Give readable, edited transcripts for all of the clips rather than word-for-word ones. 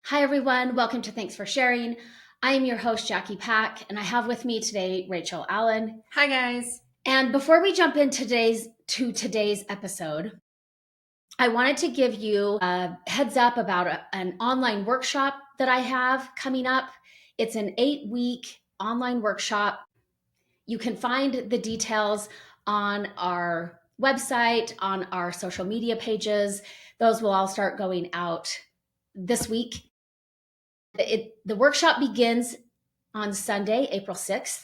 Hi, everyone. Welcome to Thanks for Sharing. I am your host, Jackie Pack, and I have with me today Rachel Allen. Hi, guys. And before we jump in today's episode, I wanted to give you a heads up about an online workshop that I have coming up. It's an 8-week online workshop. You can find the details on our website, on our social media pages. Those will all start going out this week. The workshop begins on Sunday, April 6th,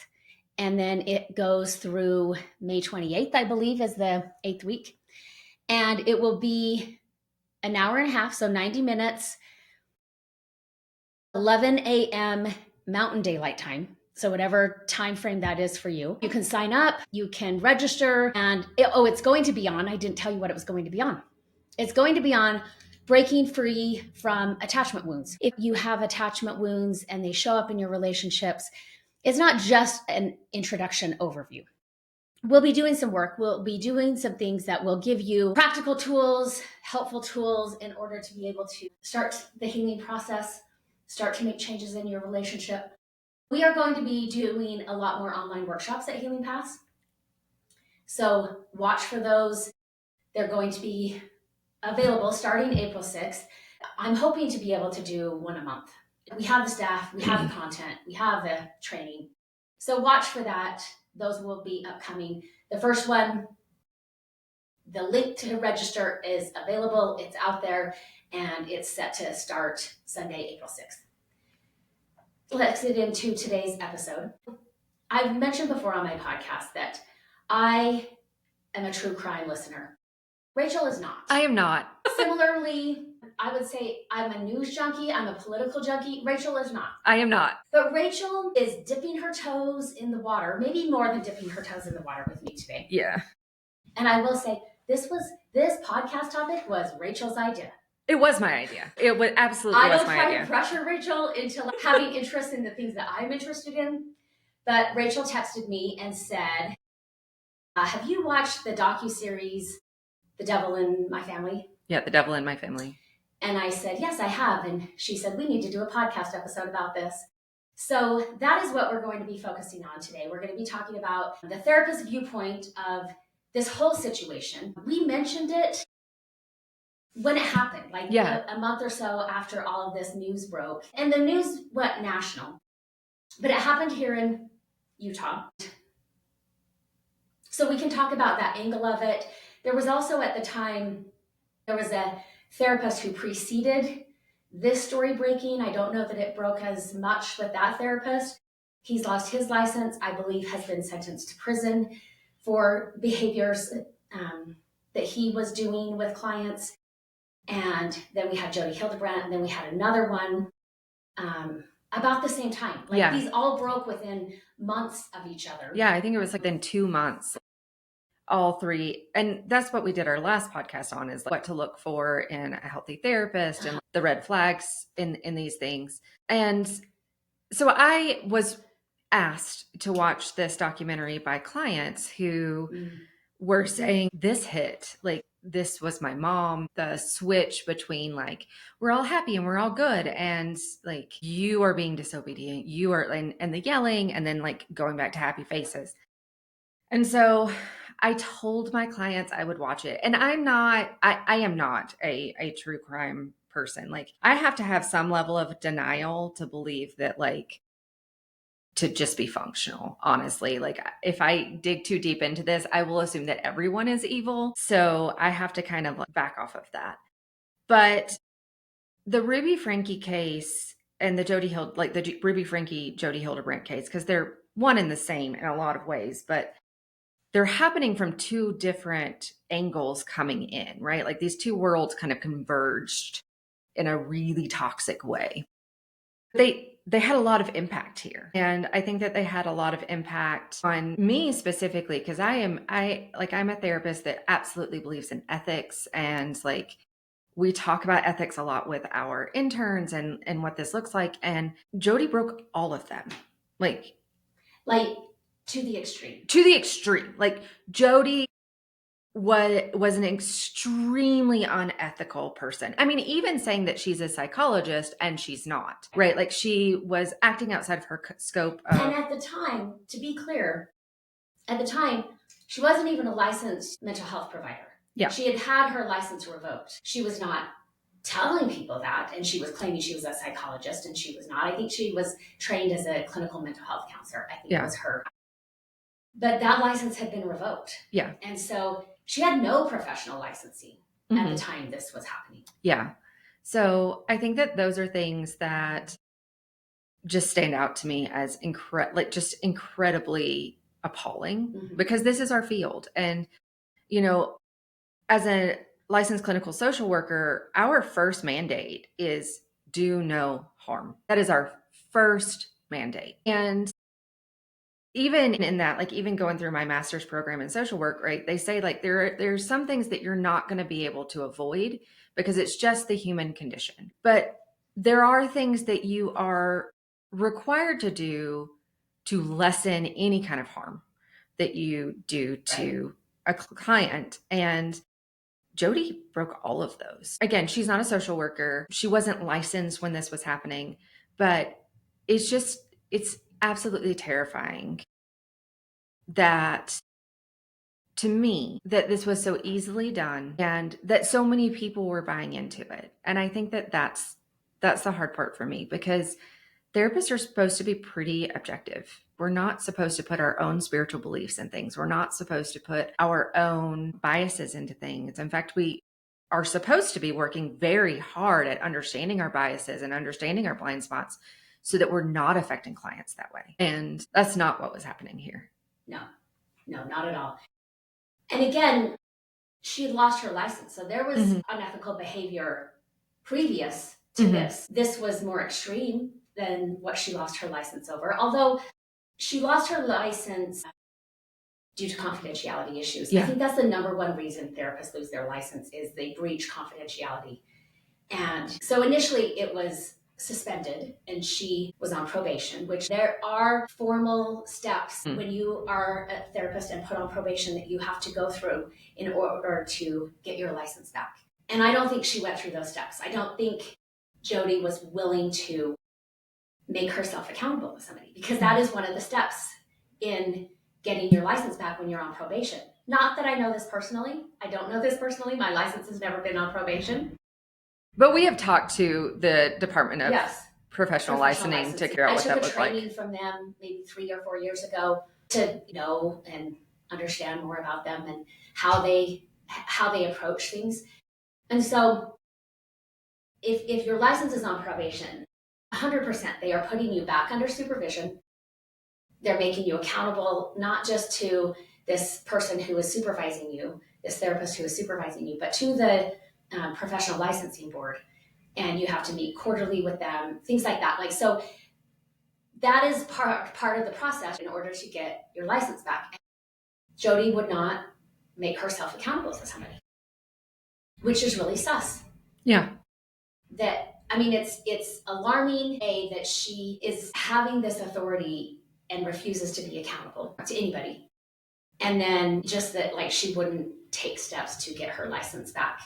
and then it goes through May 28th, I believe, is the 8th week. And it will be an hour and a half, so 90 minutes, 11 a.m. Mountain Daylight Time. So whatever time frame that is for you, you can sign up, you can register, and it's going to be on. I didn't tell you what it was going to be on. It's going to be on breaking free from attachment wounds. If you have attachment wounds and they show up in your relationships, it's not just an introduction overview. We'll be doing some work. We'll be doing some things that will give you practical tools, helpful tools in order to be able to start the healing process, start to make changes in your relationship. We are going to be doing a lot more online workshops at Healing Paths. So watch for those. They're going to be available starting April 6th. I'm hoping to be able to do one a month. We have the staff, we have the content, we have the training. So watch for that. Those will be upcoming. The first one, the link to register is available. It's out there and it's set to start Sunday, April 6th. Let's get into today's episode. I've mentioned before on my podcast that I am a true crime listener. Rachel is not. I am not. Similarly, I would say I'm a news junkie. I'm a political junkie. Rachel is not. I am not. But Rachel is dipping her toes in the water, maybe more than dipping her toes in the water with me today. Yeah. And I will say, this podcast topic was Rachel's idea. It was my idea. It was absolutely was my idea. I don't try to pressure Rachel into having interest in the things that I'm interested in. But Rachel texted me and said, have you watched the docuseries The Devil in My Family? Yeah, The Devil in My Family. And I said, yes, I have. And she said, we need to do a podcast episode about this. So that is what we're going to be focusing on today. We're going to be talking about the therapist's viewpoint of this whole situation. We mentioned it when it happened, like a month or so after all of this news broke. And the news went national. But it happened here in Utah. So we can talk about that angle of it. There was also at the time, there was a therapist who preceded this story breaking. I don't know that it broke as much with that therapist. He's lost his license, I believe has been sentenced to prison for behaviors that he was doing with clients. And then we had Jodi Hildebrandt, and then we had another one about the same time. These all broke within months of each other. Yeah, I think it was like within 2 months. All three. And that's what we did our last podcast on, is what to look for in a healthy therapist and the red flags in these things. And so I was asked to watch this documentary by clients who were saying this hit, like this was my mom, the switch between like, we're all happy and we're all good. And like, you are being disobedient, you are, and the yelling, and then like going back to happy faces. And so I told my clients I would watch it. And I am not a true crime person. Like, I have to have some level of denial to believe that, like, to just be functional, honestly. Like, if I dig too deep into this, I will assume that everyone is evil. So I have to kind of like back off of that. But the Ruby Franke case and the Ruby Franke Jodi Hildebrandt case, because they're one and the same in a lot of ways, but they're happening from two different angles coming in, right? Like these two worlds kind of converged in a really toxic way. They had a lot of impact here. And I think that they had a lot of impact on me specifically, because I'm a therapist that absolutely believes in ethics. And like, we talk about ethics a lot with our interns and what this looks like. And Jodi broke all of them. Like to the extreme. Like Jodi was an extremely unethical person. I mean, even saying that she's a psychologist and she's not, right? Like she was acting outside of her scope of. And at the time, to be clear, at the time, she wasn't even a licensed mental health provider. Yeah. She had had her license revoked. She was not telling people that, and she was claiming she was a psychologist, and she was not. I think she was trained as a clinical mental health counselor. I think it was her. But that license had been revoked. Yeah. And so she had no professional licensing at the time this was happening. Yeah. So I think that those are things that just stand out to me as just incredibly appalling, because this is our field. And, you know, as a licensed clinical social worker, our first mandate is do no harm. That is our first mandate. And even in that, like even going through my master's program in social work, right? They say like there's some things that you're not going to be able to avoid because it's just the human condition. But there are things that you are required to do to lessen any kind of harm that you do to a client. And Jodi broke all of those. Again, she's not a social worker. She wasn't licensed when this was happening, but it's absolutely terrifying that, to me, that this was so easily done and that so many people were buying into it. And I think that that's the hard part for me, because therapists are supposed to be pretty objective. We're not supposed to put our own spiritual beliefs in things. We're not supposed to put our own biases into things. In fact, we are supposed to be working very hard at understanding our biases and understanding our blind spots so that we're not affecting clients that way. And that's not what was happening here. No, not at all. And again, she had lost her license. So there was unethical behavior previous to this. This was more extreme than what she lost her license over. Although she lost her license due to confidentiality issues. I think that's the number one reason therapists lose their license is they breach confidentiality. And so initially it was suspended and she was on probation, which there are formal steps when you are a therapist and put on probation that you have to go through in order to get your license back. And I don't think she went through those steps. I don't think Jodi was willing to make herself accountable to somebody, because that is one of the steps in getting your license back when you're on probation. Not that I know this personally. I don't know this personally. My license has never been on probation. But we have talked to the Department of Professional Licensing to figure out what that looked like. I took a training from them maybe 3 or 4 years ago to know and understand more about them and how they approach things. And so if your license is on probation, 100%, they are putting you back under supervision. They're making you accountable, not just to this person who is supervising you, this therapist who is supervising you, but to the professional licensing board. And you have to meet quarterly with them, things like that. Like, so that is part of the process in order to get your license back. Jodi would not make herself accountable to somebody, which is really sus. Yeah. It's alarming, that she is having this authority and refuses to be accountable to anybody. And then just that, like, she wouldn't take steps to get her license back,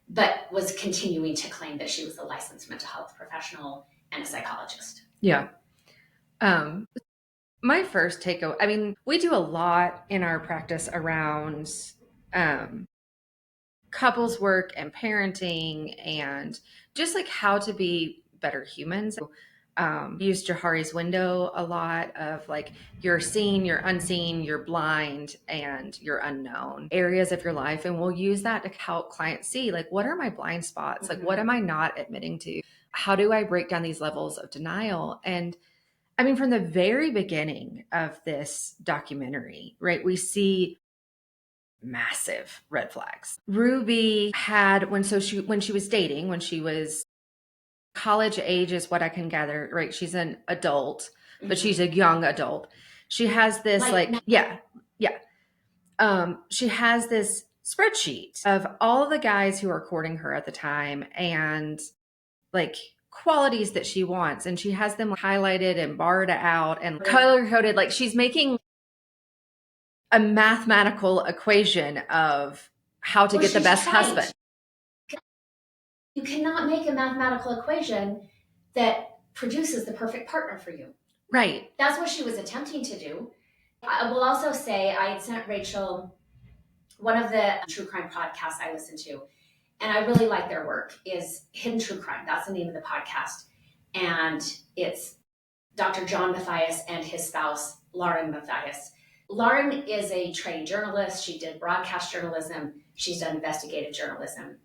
but was continuing to claim that she was a licensed mental health professional and a psychologist. Yeah. My first takeaway, we do a lot in our practice around couples work and parenting and just like how to be better humans. Use Johari's window a lot of like you're seen, you're unseen, you're blind, and you're unknown areas of your life. And we'll use that to help clients see like, what are my blind spots? Like, what am I not admitting to? How do I break down these levels of denial? And from the very beginning of this documentary, right, we see massive red flags. Ruby had, when she was dating, when she was college age is what I can gather, right? She's an adult, but she's a young adult. She has this she has this spreadsheet of all the guys who are courting her at the time and like qualities that she wants. And she has them highlighted and barred out and color coded. Like she's making a mathematical equation of how to get the she's best right. husband. You cannot make a mathematical equation that produces the perfect partner for you. Right. That's what she was attempting to do. I will also say I had sent Rachel one of the true crime podcasts I listen to, and I really like their work, is Hidden True Crime. That's the name of the podcast. And it's Dr. John Mathias and his spouse, Lauren Mathias. Lauren is a trained journalist. She did broadcast journalism. She's done investigative journalism.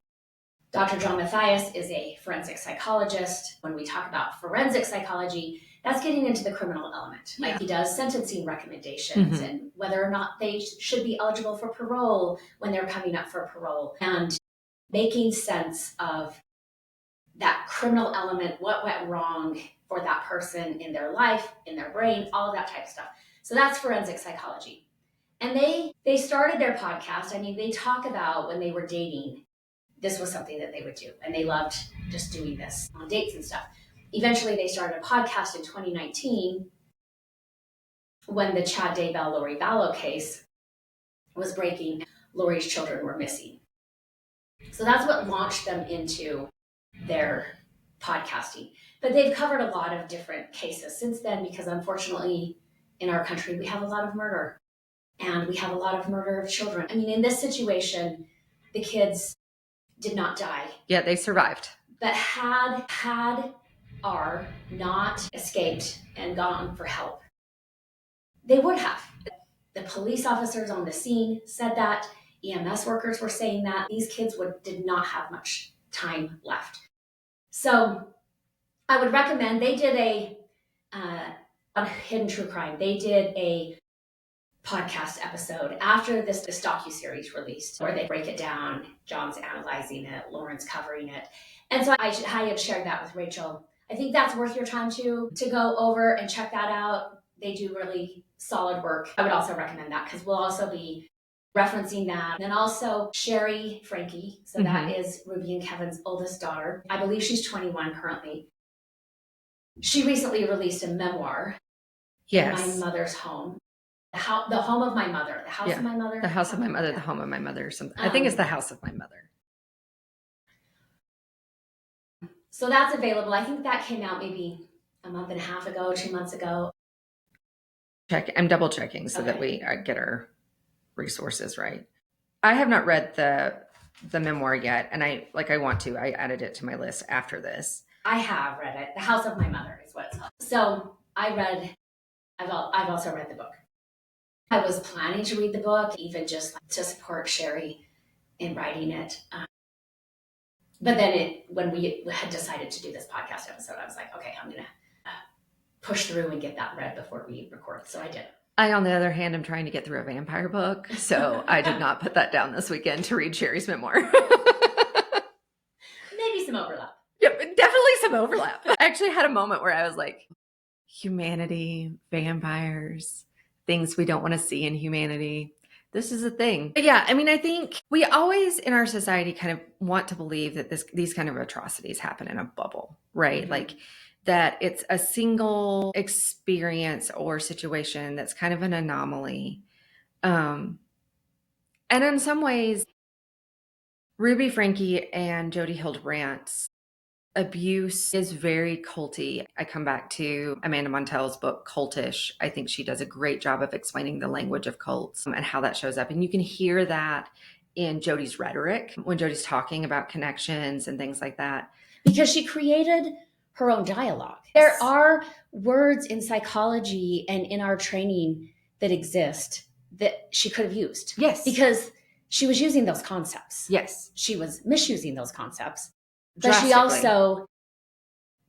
Dr. John Mathias is a forensic psychologist. When we talk about forensic psychology, that's getting into the criminal element. Like he does sentencing recommendations and whether or not they should be eligible for parole when they're coming up for parole, and making sense of that criminal element, what went wrong for that person in their life, in their brain, all of that type of stuff. So that's forensic psychology. And they started their podcast. I mean, they talk about when they were dating, this was something that they would do. And they loved just doing this on dates and stuff. Eventually, they started a podcast in 2019 when the Chad Daybell, Lori Vallow case was breaking. Lori's children were missing. So that's what launched them into their podcasting. But they've covered a lot of different cases since then, because unfortunately in our country, we have a lot of murder, and we have a lot of murder of children. I mean, in this situation, the kids did not die. Yeah, they survived. But had R not escaped and gone for help, they would have. The police officers on the scene said that. EMS workers were saying that. These kids did not have much time left. So I would recommend, they did on Hidden True Crime, they did a podcast episode after this docuseries released, where they break it down. John's analyzing it, Lauren's covering it. And so I had shared that with Rachel. I think that's worth your time to go over and check that out. They do really solid work. I would also recommend that, because we'll also be referencing that. And also Sherry Franke. So that is Ruby and Kevin's oldest daughter. I believe she's 21 currently. She recently released a memoir, Yes. In My Mother's Home. The Home of My Mother. The House of My Mother. The House of My Mother, The Home of My Mother, or something. I think it's The House of My Mother. So that's available. I think that came out maybe a month and a half ago, 2 months ago. I'm double checking so that we get our resources right. I have not read the memoir yet, and I want to. I added it to my list after this. I have read it. The House of My Mother is what it's called. So I've also read the book. I was planning to read the book, even just to support Sherry in writing it. But then when we had decided to do this podcast episode, I was like, okay, I'm going to push through and get that read before we record. So I did. I, on the other hand, am trying to get through a vampire book. So I did not put that down this weekend to read Sherry's memoir. Maybe some overlap. Yep, definitely some overlap. I actually had a moment where I was like, humanity, vampires, things we don't want to see in humanity. This is a thing. But yeah, I mean, I think we always in our society kind of want to believe that these kind of atrocities happen in a bubble, right? Mm-hmm. Like that it's a single experience or situation that's kind of an anomaly. And in some ways, Ruby Franke and Jodi Hildebrandt's abuse is very culty. I come back to Amanda Montell's book, Cultish. I think she does a great job of explaining the language of cults and how that shows up. And you can hear that in Jodi's rhetoric when Jodi's talking about connections and things like that. Because she created her own dialogue. There are words in psychology and in our training that exist that she could have used. Yes. Because she was using those concepts. Yes. She was misusing those concepts. But she also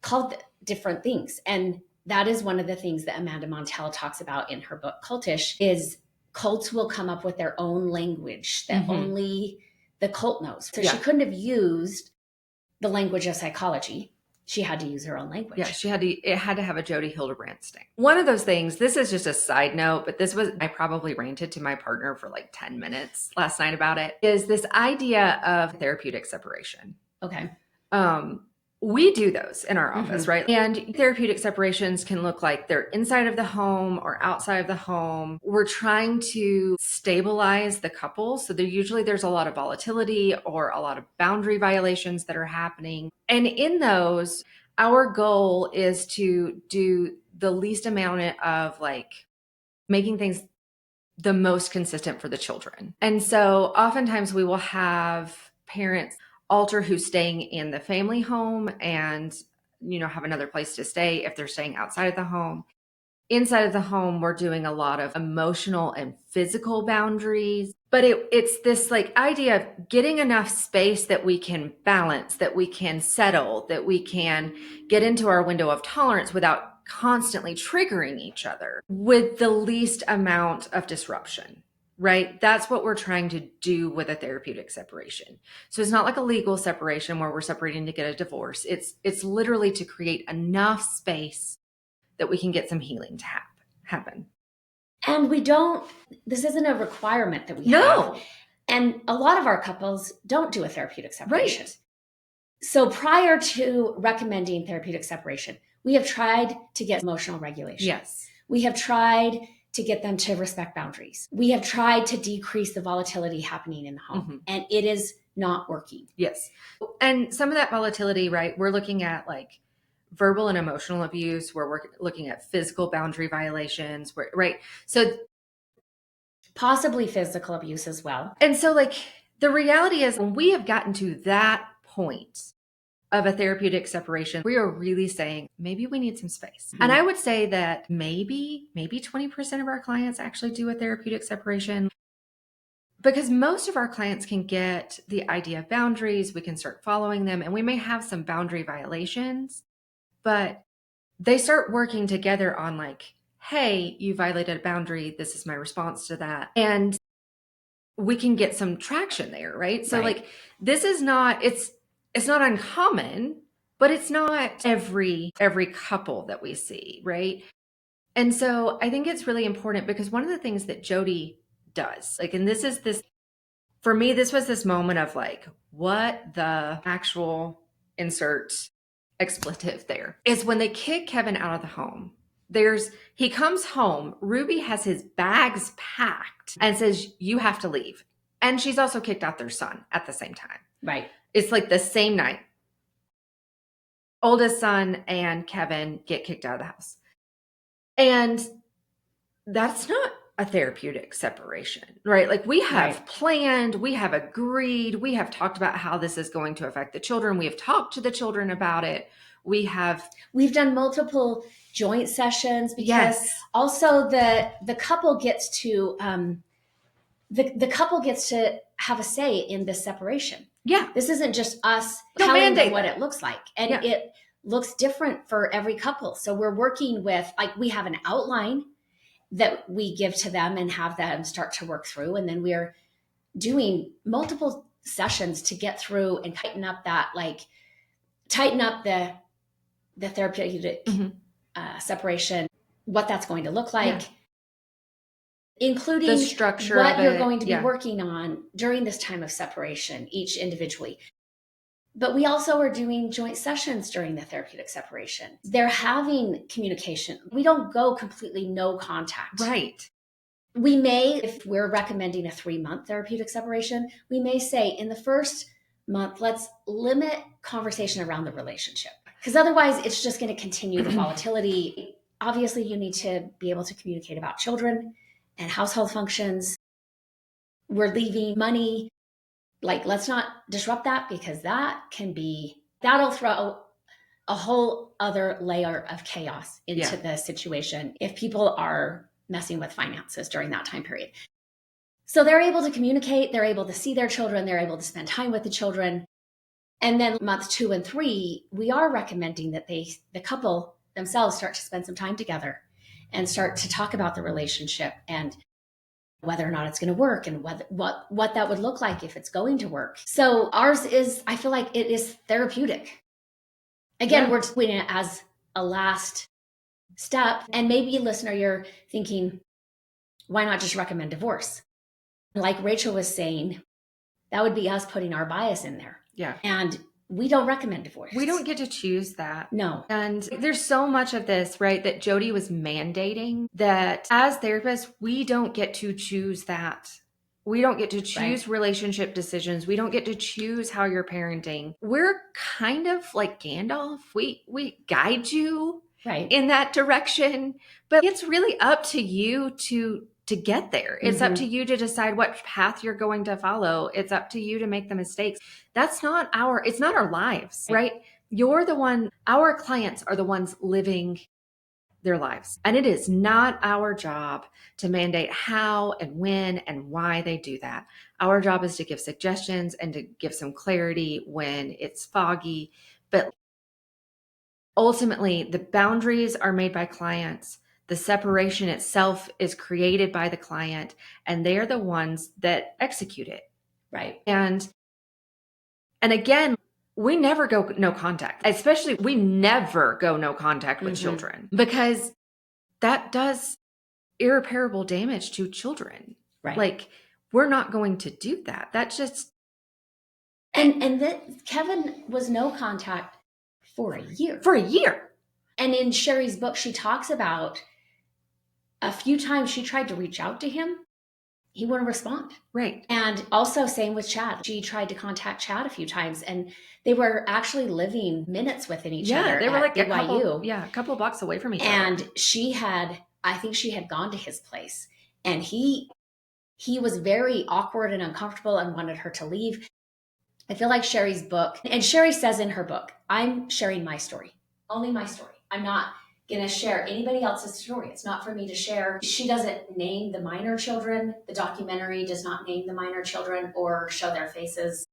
called different things. And that is one of the things that Amanda Montell talks about in her book, Cultish, is cults will come up with their own language that only the cult knows. So she couldn't have used the language of psychology. She had to use her own language. Yeah, it had to have a Jodi Hildebrandt sting. One of those things, this is just a side note, but I probably ranted to my partner for like 10 minutes last night about it, is this idea of therapeutic separation. Okay. we do those in our office, right? And therapeutic separations can look like they're inside of the home or outside of the home. We're trying to stabilize the couple. So there's a lot of volatility or a lot of boundary violations that are happening. And in those, our goal is to do the least amount of like making things the most consistent for the children. And so oftentimes we will have parents alter who's staying in the family home and, have another place to stay if they're staying outside of the home. Inside of the home, we're doing a lot of emotional and physical boundaries. But it's this like idea of getting enough space that we can balance, that we can settle, that we can get into our window of tolerance without constantly triggering each other with the least amount of disruption, right? That's what we're trying to do with a therapeutic separation. So it's not like a legal separation where we're separating to get a divorce. It's literally to create enough space that we can get some healing to happen. And this isn't a requirement that we No. have. And a lot of our couples don't do a therapeutic separation. Right. So prior to recommending therapeutic separation, we have tried to get emotional regulation. Yes. We have tried to get them to respect boundaries. We have tried to decrease the volatility happening in the home, and it is not working. Yes. And some of that volatility, right, we're looking at like verbal and emotional abuse, where we're looking at physical boundary violations, right? So possibly physical abuse as well. And so like the reality is when we have gotten to that point of a therapeutic separation, we are really saying maybe we need some space. And I would say that maybe 20% of our clients actually do a therapeutic separation, because most of our clients can get the idea of boundaries. We can start following them, and we may have some boundary violations, but they start working together on like, hey, you violated a boundary. This is my response to that. And we can get some traction there, right? So like this is not, it's not uncommon, but it's not every couple that we see, right? And so I think it's really important, because one of the things that Jodi does, like, and for me, this was this moment of like, what the actual insert expletive there is when they kick Kevin out of the home. He comes home, Ruby has his bags packed and says, you have to leave. And she's also kicked out their son at the same time. Right. It's like the same night. Oldest son and Kevin get kicked out of the house. And that's not a therapeutic separation, right? Like we have planned, we have agreed, we have talked about how this is going to affect the children. We have talked to the children about it. We've done multiple joint sessions, because also the couple gets to the couple gets to have a say in this separation. Yeah. This isn't just us telling them what it looks like. And it looks different for every couple. So we're working with, like, we have an outline that we give to them and have them start to work through. And then we're doing multiple sessions to get through and tighten up the therapeutic separation, what that's going to look like, including the structure what of you're going to be working on during this time of separation, each individually. But we also are doing joint sessions during the therapeutic separation. They're having communication. We don't go completely no contact. Right. We may, if we're recommending a 3-month therapeutic separation, we may say in the first month, let's limit conversation around the relationship. Because otherwise it's just going to continue the volatility. Obviously, you need to be able to communicate about children and household functions. We're leaving money. Like, let's not disrupt that, because that'll throw a whole other layer of chaos into the situation if people are messing with finances during that time period. So they're able to communicate, they're able to see their children, they're able to spend time with the children. And then month 2 and 3, we are recommending that the couple themselves start to spend some time together and start to talk about the relationship and whether or not it's going to work, and what that would look like if it's going to work. So ours is, I feel like it is therapeutic. Again, we're doing it as a last step. And maybe, listener, you're thinking, why not just recommend divorce? Like Rachel was saying, that would be us putting our bias in there. Yeah. And we don't recommend divorce. We don't get to choose that. No. And there's so much of this, right, that Jodi was mandating that as therapists, we don't get to choose that. We don't get to choose relationship decisions. We don't get to choose how you're parenting. We're kind of like Gandalf. We guide you in that direction, but it's really up to you to get there. It's up to you to decide what path you're going to follow. It's up to you to make the mistakes. It's not our lives, right? You're the one, our clients are the ones living their lives. And it is not our job to mandate how and when and why they do that. Our job is to give suggestions and to give some clarity when it's foggy. But ultimately, the boundaries are made by clients. The separation itself is created by the client, and they are the ones that execute it. Right. And again, we never go no contact, especially we never go no contact with children, because that does irreparable damage to children. Right. Like, we're not going to do that. That's just. And that Kevin was no contact for a year. And in Sherry's book, she talks about a few times she tried to reach out to him. He wouldn't respond. Right. And also same with Chad. She tried to contact Chad a few times, and they were actually living minutes within each other. Yeah, they were like BYU. a couple of blocks away from each other. And I think she had gone to his place, and he was very awkward and uncomfortable and wanted her to leave. I feel like Sherry's book, and Sherry says in her book, I'm sharing my story, only my story. I'm not going to share anybody else's story. It's not for me to share. She doesn't name the minor children. The documentary does not name the minor children or show their faces.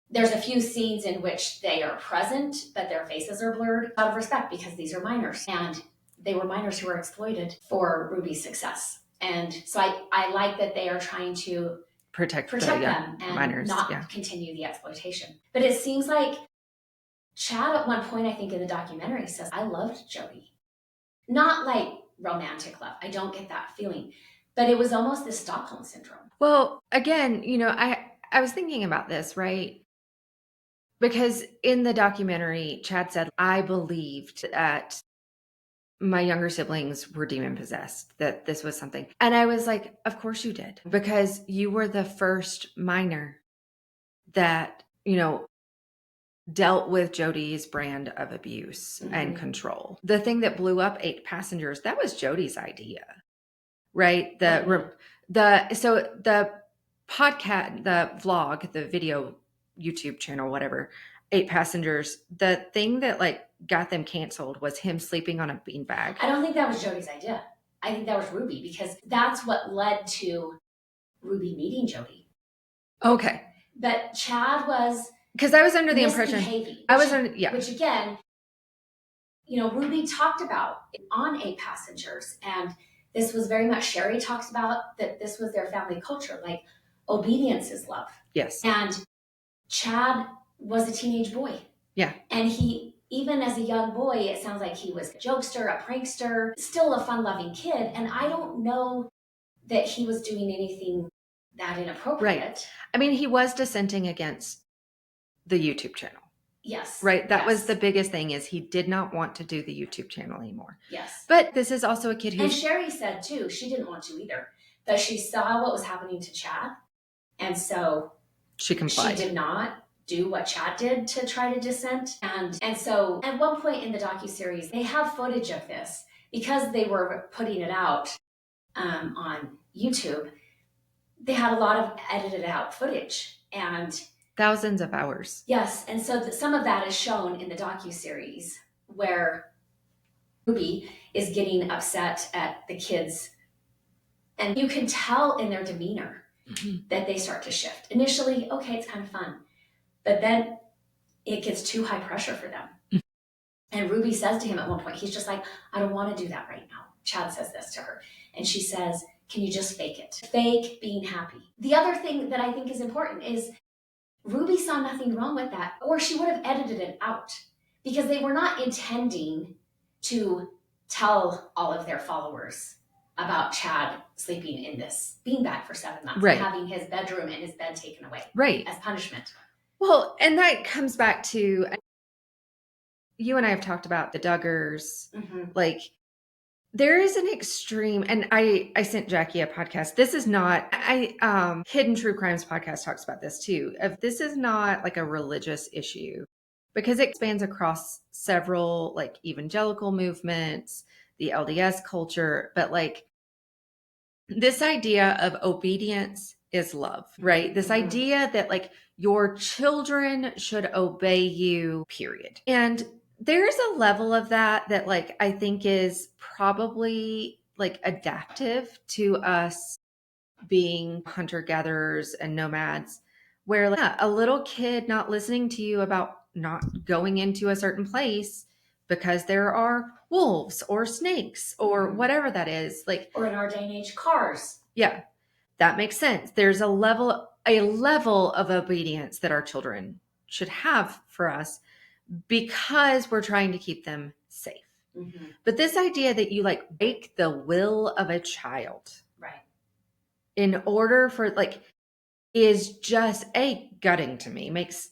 There's a few scenes in which they are present, but their faces are blurred out of respect because these are minors. And they were minors who were exploited for Ruby's success. And so I like that they are trying to protect them and minors, not continue the exploitation. But it seems like Chad at one point, I think in the documentary, says, I loved Jodi. Not like romantic love. I don't get that feeling. But it was almost this Stockholm syndrome. Well, again, I was thinking about this, right? Because in the documentary, Chad said, I believed that my younger siblings were demon possessed, that this was something. And I was like, of course you did, because you were the first minor that, dealt with Jodi's brand of abuse and control. The thing that blew up 8 Passengers, that was Jodi's idea, right? So the podcast, the vlog, the video YouTube channel, whatever, 8 Passengers, the thing that got them canceled was him sleeping on a beanbag. I don't think that was Jodi's idea. I think that was Ruby, because that's what led to Ruby meeting Jodi. Okay. But Chad was, because I was under the impression which again, Ruby talked about on 8 Passengers, and this was very much Sherry talks about that this was their family culture, like obedience is love. Yes. And Chad was a teenage boy. Yeah. And he, even as a young boy, it sounds like he was a jokester, a prankster, still a fun-loving kid. And I don't know that he was doing anything that inappropriate. Right. I mean, he was dissenting against the YouTube channel. Yes. Right. That was the biggest thing, is he did not want to do the YouTube channel anymore. Yes. But this is also a kid who... And Sherry said, too, she didn't want to either. That she saw what was happening to Chad. And so... She complied. She did not do what Chad did to try to dissent. And so at one point in the docuseries, they have footage of this because they were putting it out on YouTube. They had a lot of edited out footage and thousands of hours. Yes. And so some of that is shown in the docuseries where Ruby is getting upset at the kids. And you can tell in their demeanor that they start to shift. Initially, okay, it's kind of fun. But then it gets too high pressure for them. And Ruby says to him at one point, he's just like, I don't want to do that right now. Chad says this to her. And she says, can you just fake it? Fake being happy. The other thing that I think is important is Ruby saw nothing wrong with that, or she would have edited it out, because they were not intending to tell all of their followers about Chad sleeping in this beanbag for 7 months, right, and having his bedroom and his bed taken away, right, as punishment. Well, and that comes back to, you and I have talked about the Duggars, like there is an extreme, and I sent Jackie a podcast. This is not, Hidden True Crimes podcast talks about this too. If this is not like a religious issue, because it spans across several like evangelical movements, the LDS culture, but like this idea of obedience is love, right? This idea that like your children should obey you, period. And there's a level of that like I think is probably like adaptive to us being hunter gatherers and nomads, where like, yeah, a little kid not listening to you about not going into a certain place because there are wolves or snakes or whatever that is, like, or in our day and age, cars. Yeah, that makes sense. There's a level of obedience that our children should have for us because we're trying to keep them safe. But this idea that you like break the will of a child, right, in order for like, is just gutting to me. Makes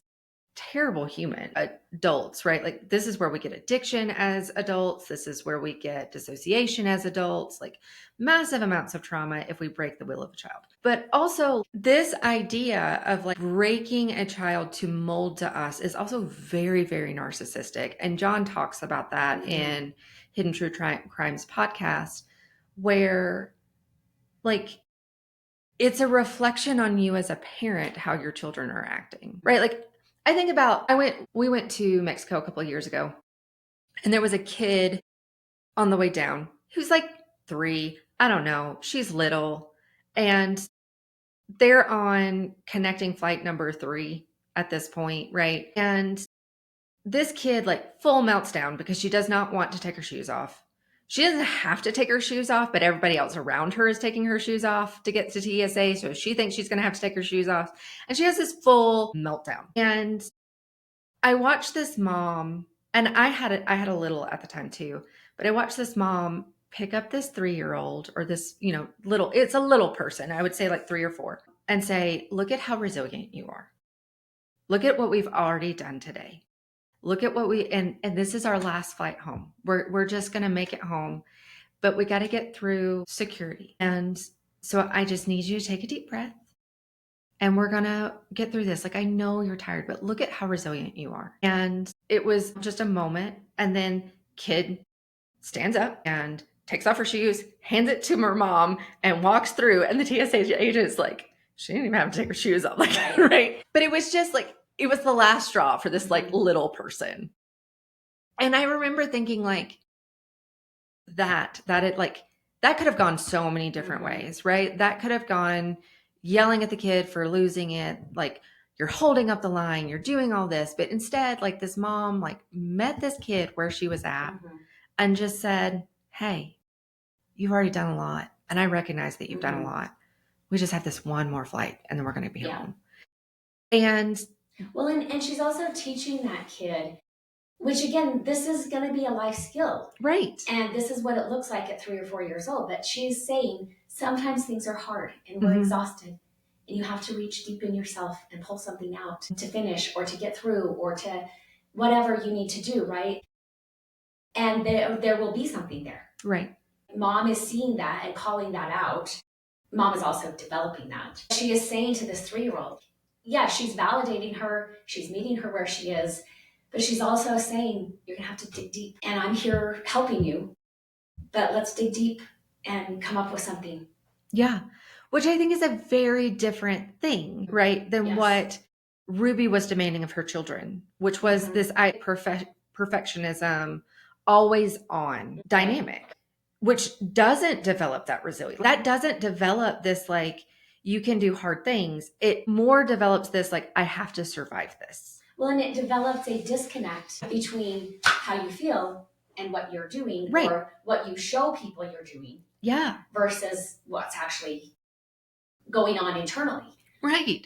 terrible human adults, right? Like this is where we get addiction as adults. This is where we get dissociation as adults, like massive amounts of trauma if we break the will of a child. But also this idea of like breaking a child to mold to us is also very, very narcissistic. And John talks about that in Hidden True Crimes podcast, where like it's a reflection on you as a parent how your children are acting, right? Like I think about we went to Mexico a couple of years ago, and there was a kid on the way down who's like 3, I don't know, she's little, and they're on connecting flight number 3 at this point, right? And this kid like full melts down because she does not want to take her shoes off. She doesn't have to take her shoes off, but everybody else around her is taking her shoes off to get to TSA. So she thinks she's going to have to take her shoes off. And she has this full meltdown. And I watched this mom, and I had a little at the time too, but I watched this mom pick up this 3-year-old or this, it's a little person, I would say like 3 or 4, and say, look at how resilient you are. Look at what we've already done today. Look at what and this is our last flight home. We're just going to make it home, but we got to get through security. And so I just need you to take a deep breath, and we're going to get through this. Like, I know you're tired, but look at how resilient you are. And it was just a moment. And then kid stands up and takes off her shoes, hands it to her mom, and walks through. And the TSA agent's like, she didn't even have to take her shoes off. Like, right. But it was just like, it was the last straw for this like little person. And I remember thinking like that it like, that could have gone so many different ways, right? That could have gone yelling at the kid for losing it. Like, you're holding up the line, you're doing all this. But instead, like this mom, like met this kid where she was at and just said, hey, you've already done a lot. And I recognize that you've done a lot. We just have this one more flight and then we're going to be home. And well, and she's also teaching that kid, which again, this is going to be a life skill. Right. And this is what it looks like at 3 or 4 years old. But she's saying sometimes things are hard and we're exhausted. And you have to reach deep in yourself and pull something out to finish or to get through or to whatever you need to do, right? And there will be something there. Right. Mom is seeing that and calling that out. Mom is also developing that. She is saying to this 3-year-old, yeah, she's validating her. She's meeting her where she is. But she's also saying, you're going to have to dig deep. And I'm here helping you. But let's dig deep and come up with something. Yeah. Which I think is a very different thing, right? Than what Ruby was demanding of her children, which was this perfectionism, always on dynamic, which doesn't develop that resilience. That doesn't develop this, like, you can do hard things. It more develops this, like, I have to survive this. Well, and it develops a disconnect between how you feel and what you're doing, or what you show people you're doing. Yeah. Versus what's actually going on internally. Right.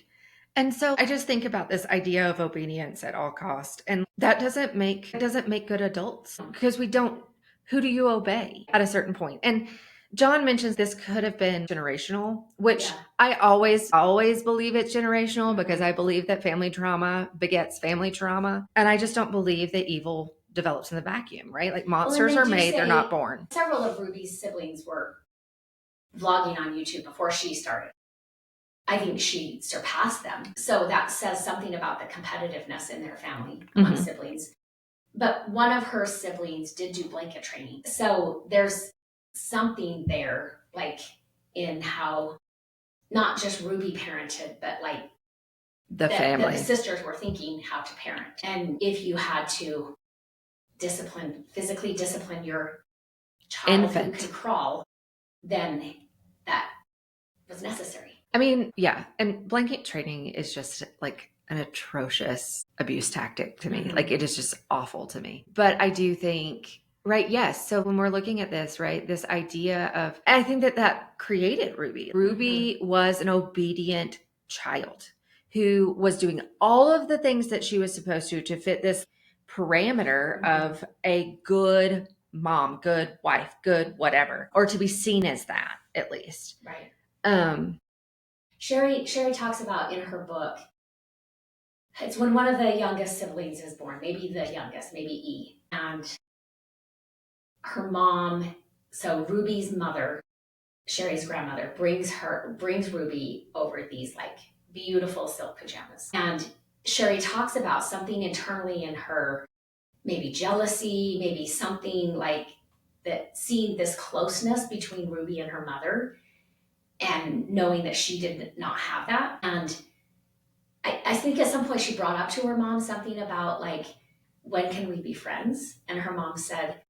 And so I just think about this idea of obedience at all cost. And that doesn't make good adults, because who do you obey at a certain point? And John mentions this could have been generational, which Yeah. I always believe it's generational because I believe that family trauma begets family trauma. And I just don't believe that evil develops in the vacuum, right? Like monsters are made, they're not born. Several of Ruby's siblings were vlogging on YouTube before she started. I think she surpassed them. So that says something about the competitiveness in their family among siblings. But one of her siblings did do blanket training. So there's something there, like in how not just Ruby parented, but like the family. The sisters were thinking how to parent. And if you had to physically discipline your child who can crawl, then that was necessary. I mean, yeah. And blanket training is just like an atrocious abuse tactic to me. Like it is just awful to me. But I do think, right, yes. So when we're looking at this, right, this idea of, I think that created Ruby. Ruby was an obedient child who was doing all of the things that she was supposed to fit this parameter of a good mom, good wife, good whatever, or to be seen as that at least. Right. Sherry talks about in her book, it's when one of the youngest siblings is born, maybe the youngest, maybe E. And her mom, so Ruby's mother, Sherry's grandmother, brings Ruby over these like beautiful silk pajamas. And Sherry talks about something internally in her, maybe jealousy, maybe something like that, seeing this closeness between Ruby and her mother and knowing that she did not have that. And I think at some point she brought up to her mom something about like, when can we be friends? And her mom said,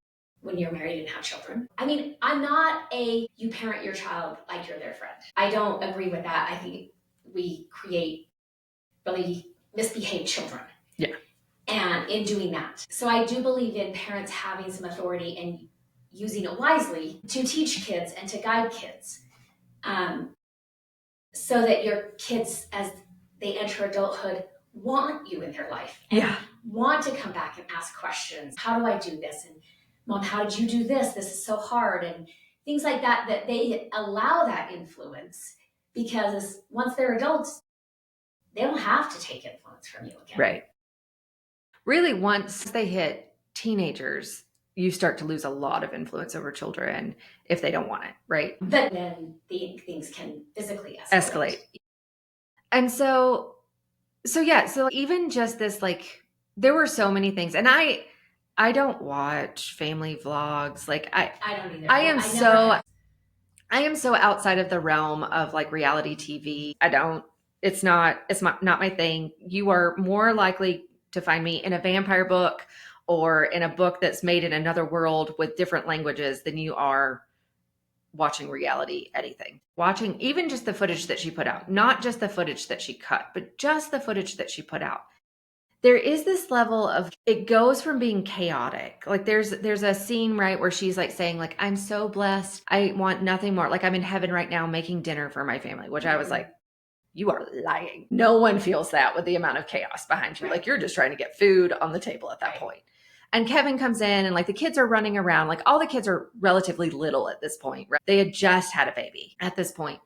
when you're married and have children. I mean, I'm not you parent your child like you're their friend. I don't agree with that. I think we create really misbehaved children. Yeah. And in doing that. So I do believe in parents having some authority and using it wisely to teach kids and to guide kids. So that your kids, as they enter adulthood, want you in their life. And want to come back and ask questions. How do I do this? And Mom, how did you do this? This is so hard. And things like that, that they allow that influence, because once they're adults, they don't have to take influence from you again. Right. Really, once they hit teenagers, you start to lose a lot of influence over children if they don't want it, right? But then things can physically escalate. And so even just this, like, there were so many things. And I don't watch family vlogs. Like I don't either. I am so outside of the realm of like reality TV. It's not my thing. You are more likely to find me in a vampire book or in a book that's made in another world with different languages than you are watching reality anything. Watching even just the footage that she put out, not just the footage that she cut, but just the footage that she put out. There is this level of, it goes from being chaotic. Like there's a scene, right, where she's like saying like, I'm so blessed. I want nothing more. Like I'm in heaven right now making dinner for my family, which I was like, you are lying. No one feels that with the amount of chaos behind you. Right. Like you're just trying to get food on the table at that point. And Kevin comes in and like the kids are running around. Like all the kids are relatively little at this point, right? They had just had a baby at this point,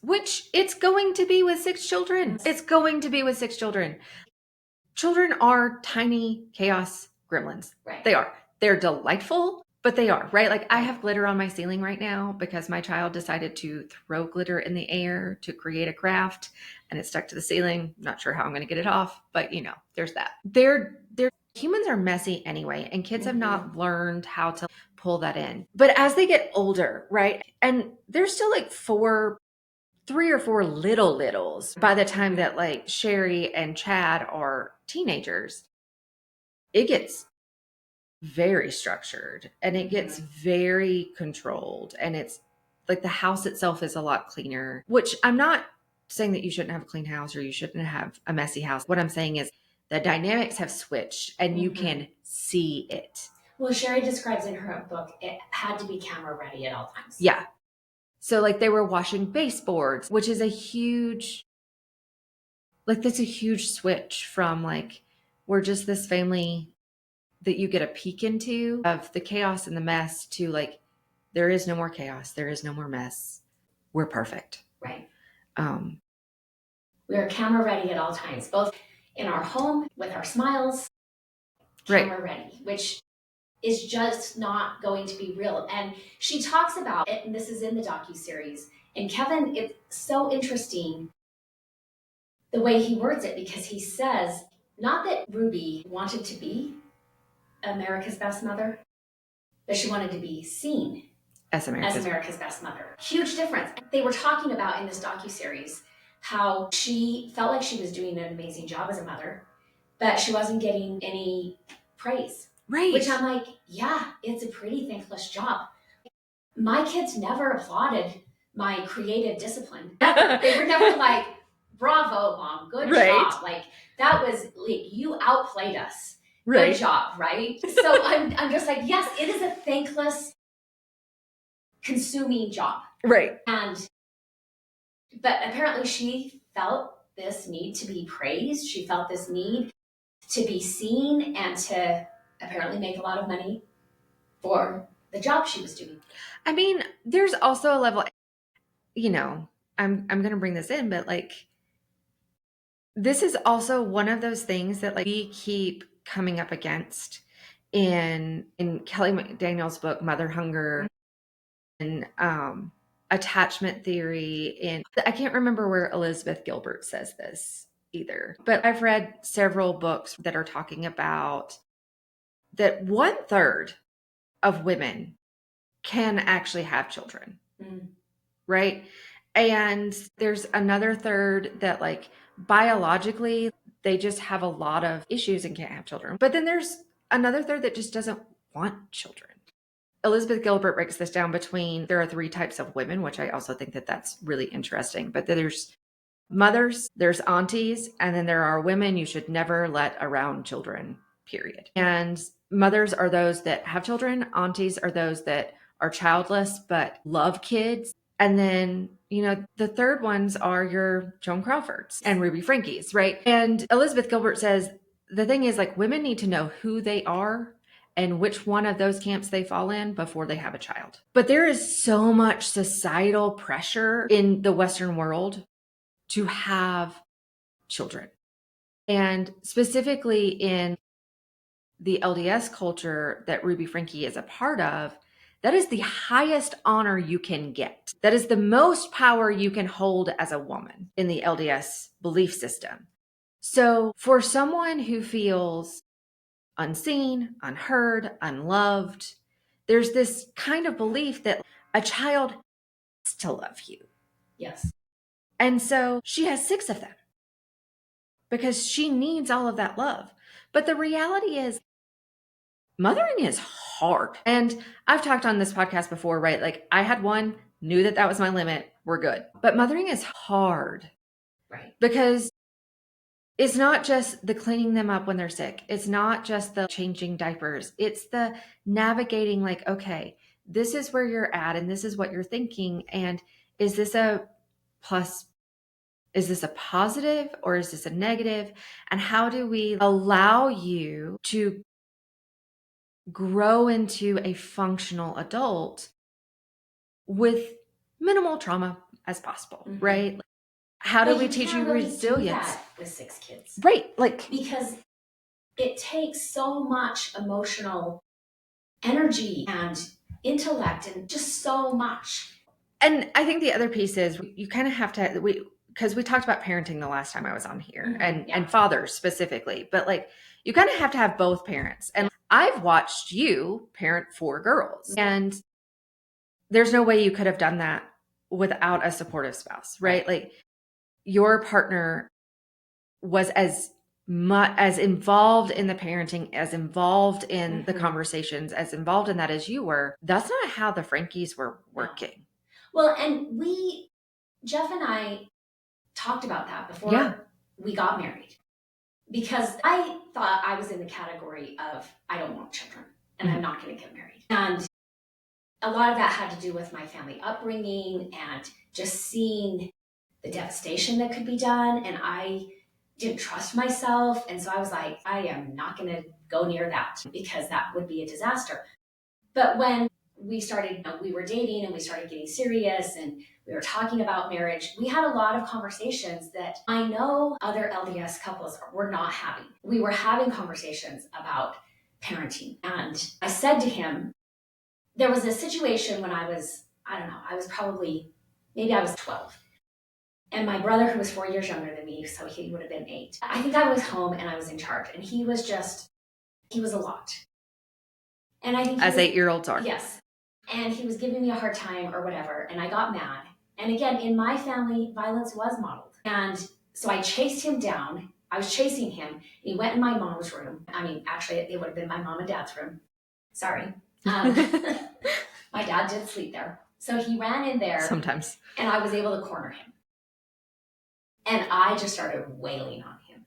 which it's going to be with 6 children. It's going to be with 6 children. Children are tiny chaos gremlins. Right. They are. They're delightful, but they are, right? Like I have glitter on my ceiling right now because my child decided to throw glitter in the air to create a craft and it stuck to the ceiling. Not sure how I'm going to get it off, but you know, there's that. Humans are messy anyway, and kids have not learned how to pull that in. But as they get older, right? And there's still like 3 or 4 littles by the time that like Sherry and Chad are teenagers. It gets very structured and it gets very controlled, and it's like the house itself is a lot cleaner, which I'm not saying that you shouldn't have a clean house or you shouldn't have a messy house. What I'm saying is the dynamics have switched and you can see it. Well, Sherry describes in her book, it had to be camera ready at all times. Yeah. So like they were washing baseboards, which is that's a huge switch from like, we're just this family that you get a peek into of the chaos and the mess to like, There is no more chaos. There is no more mess. We're perfect. Right. Um, We are camera ready at all times, both in our home with our smiles, camera ready, which is just not going to be real. And she talks about it, and this is in the docuseries. And Kevin, it's so interesting the way he words it, because he says, not that Ruby wanted to be America's best mother, but she wanted to be seen as America's best mother. Huge difference. They were talking about in this docuseries how she felt like she was doing an amazing job as a mother, but she wasn't getting any praise. Right. Which I'm like, yeah, it's a pretty thankless job. My kids never applauded my creative discipline. They were never like, bravo, mom, good job. Like, that was, like, you outplayed us. Good job, right? So I'm just like, yes, it is a thankless, consuming job. Right. But apparently she felt this need to be praised. She felt this need to be seen and to apparently make a lot of money for the job she was doing. I mean, there's also a level, you know, I'm going to bring this in, but like, this is also one of those things that like we keep coming up against in Kelly McDaniel's book, Mother Hunger, and attachment theory. And I can't remember where Elizabeth Gilbert says this either, but I've read several books that are talking about that 1/3 of women can actually have children. Right? And there's another third that like biologically they just have a lot of issues and can't have children. But then there's another third that just doesn't want children. Elizabeth Gilbert breaks this down between there are 3 types of women, which I also think that that's really interesting. But there's mothers, there's aunties, and then there are women you should never let around children, period. And mothers are those that have children. Aunties are those that are childless but love kids. And then, you know, the third ones are your Joan Crawfords and Ruby Frankies, right? And Elizabeth Gilbert says the thing is like women need to know who they are and which one of those camps they fall in before they have a child. But there is so much societal pressure in the Western world to have children. And specifically in the LDS culture that Ruby Franke is a part of, that is the highest honor you can get. That is the most power you can hold as a woman in the LDS belief system. So for someone who feels unseen, unheard, unloved, there's this kind of belief that a child has to love you. Yes. And so she has 6 of them because she needs all of that love. But the reality is, mothering is hard. And I've talked on this podcast before, right? Like I had one, knew that that was my limit. We're good. But mothering is hard. Right. Because it's not just the cleaning them up when they're sick. It's not just the changing diapers. It's the navigating like, okay, this is where you're at and this is what you're thinking. And is this a plus? Is this a positive or is this a negative? And how do we allow you to grow into a functional adult with minimal trauma as possible, right? How do we teach you resilience? Do that with 6 kids. Right. Like, because it takes so much emotional energy and intellect and just so much. And I think the other piece is you kind of have to, because we talked about parenting the last time I was on here and fathers specifically, but like you kind of have to have both parents. And I've watched you parent 4 girls and there's no way you could have done that without a supportive spouse, right? Like your partner was as involved in the parenting, as involved in the conversations, as involved in that as you were. That's not how the Frankies were working. Well, and Jeff and I talked about that before we got married. Because I thought I was in the category of, I don't want children and I'm not going to get married. And a lot of that had to do with my family upbringing and just seeing the devastation that could be done. And I didn't trust myself. And so I was like, I am not going to go near that because that would be a disaster. But when we started, we were dating and we started getting serious and we were talking about marriage, we had a lot of conversations that I know other LDS couples were not having. We were having conversations about parenting. And I said to him, there was a situation when I was, I don't know, I was probably, maybe I was 12. And my brother, who was 4 years younger than me, so he would have been 8. I think I was home and I was in charge. And he was a lot. And I think as 8-year-olds are. Yes. And he was giving me a hard time or whatever. And I got mad. And again, in my family, violence was modeled. And so I chased him down. I was chasing him. He went in my mom's room. I mean, actually, it would have been my mom and dad's room. Sorry. My dad did sleep there. So he ran in there. Sometimes. And I was able to corner him. And I just started wailing on him.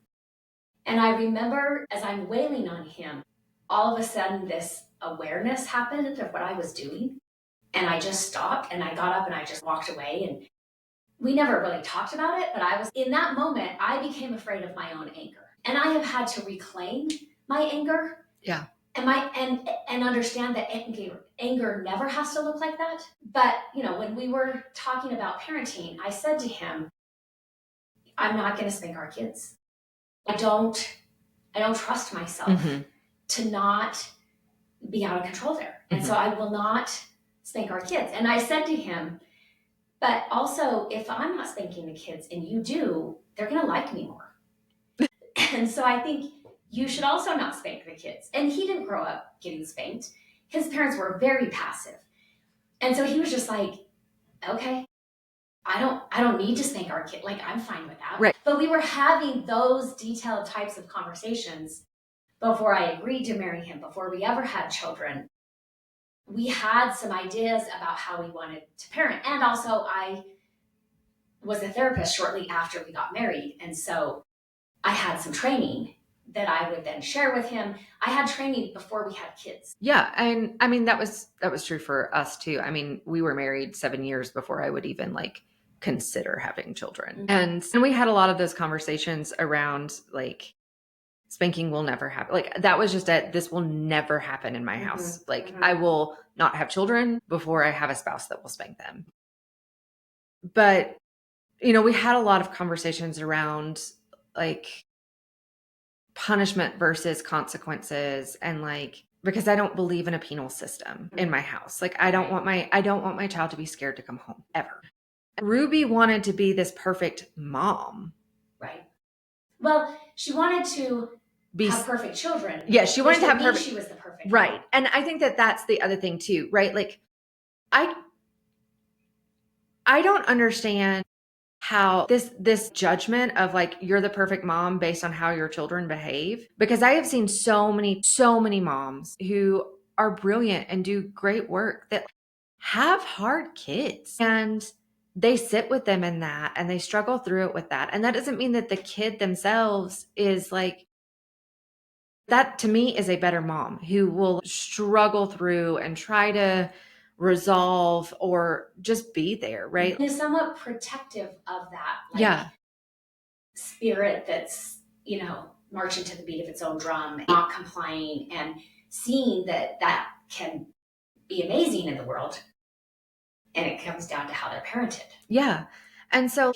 And I remember as I'm wailing on him, all of a sudden this awareness happened of what I was doing. And I just stopped and I got up and I just walked away. And we never really talked about it, but in that moment, I became afraid of my own anger. And I have had to reclaim my anger. Yeah. And understand that anger never has to look like that. But, when we were talking about parenting, I said to him, I'm not going to spank our kids. I don't trust myself to not be out of control there. And so I will not spank our kids. And I said to him, but also if I'm not spanking the kids and you do, they're going to like me more. And so I think you should also not spank the kids. And he didn't grow up getting spanked. His parents were very passive. And so he was just like, okay, I don't need to spank our kid. Like, I'm fine with that. Right. But we were having those detailed types of conversations before I agreed to marry him, before we ever had children. We had some ideas about how we wanted to parent. And also I was a therapist shortly after we got married. And so I had some training that I would then share with him. I had training before we had kids. Yeah. And I mean, that was true for us too. I mean, we were married 7 years before I would even consider having children. And we had a lot of those conversations around spanking will never happen. That was just this will never happen in my house. I will not have children before I have a spouse that will spank them. But, we had a lot of conversations around punishment versus consequences and because I don't believe in a penal system in my house. I don't want my child to be scared to come home ever. Ruby wanted to be this perfect mom. Right. Well, she wanted to have perfect children. Yeah, she wanted to have perfect. She was the perfect right. mom. And I think that that's the other thing too, right? I don't understand how this judgment of you're the perfect mom based on how your children behave, because I have seen so many moms who are brilliant and do great work that have hard kids, and they sit with them in that and they struggle through it with that. And that doesn't mean that the kid themselves is that. To me is a better mom who will struggle through and try to resolve or just be there, right? And is somewhat protective of that spirit that's, marching to the beat of its own drum, not complying, and seeing that can be amazing in the world. And it comes down to how they're parented. Yeah. And so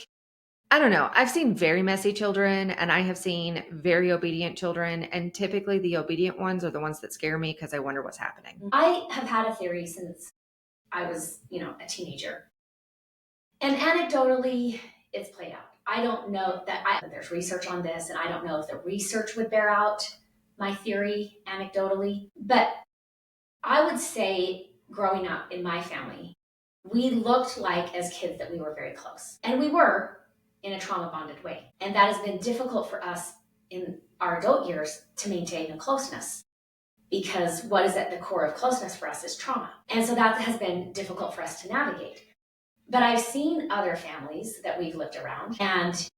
I don't know. I've seen very messy children and I have seen very obedient children. And typically the obedient ones are the ones that scare me because I wonder what's happening. I have had a theory since I was, a teenager. And anecdotally, it's played out. I don't know that there's research on this, and I don't know if the research would bear out my theory anecdotally. But I would say growing up in my family, we looked as kids that we were very close. And we were in a trauma bonded way. And that has been difficult for us in our adult years to maintain a closeness, because what is at the core of closeness for us is trauma. And so that has been difficult for us to navigate. But I've seen other families that we've lived around and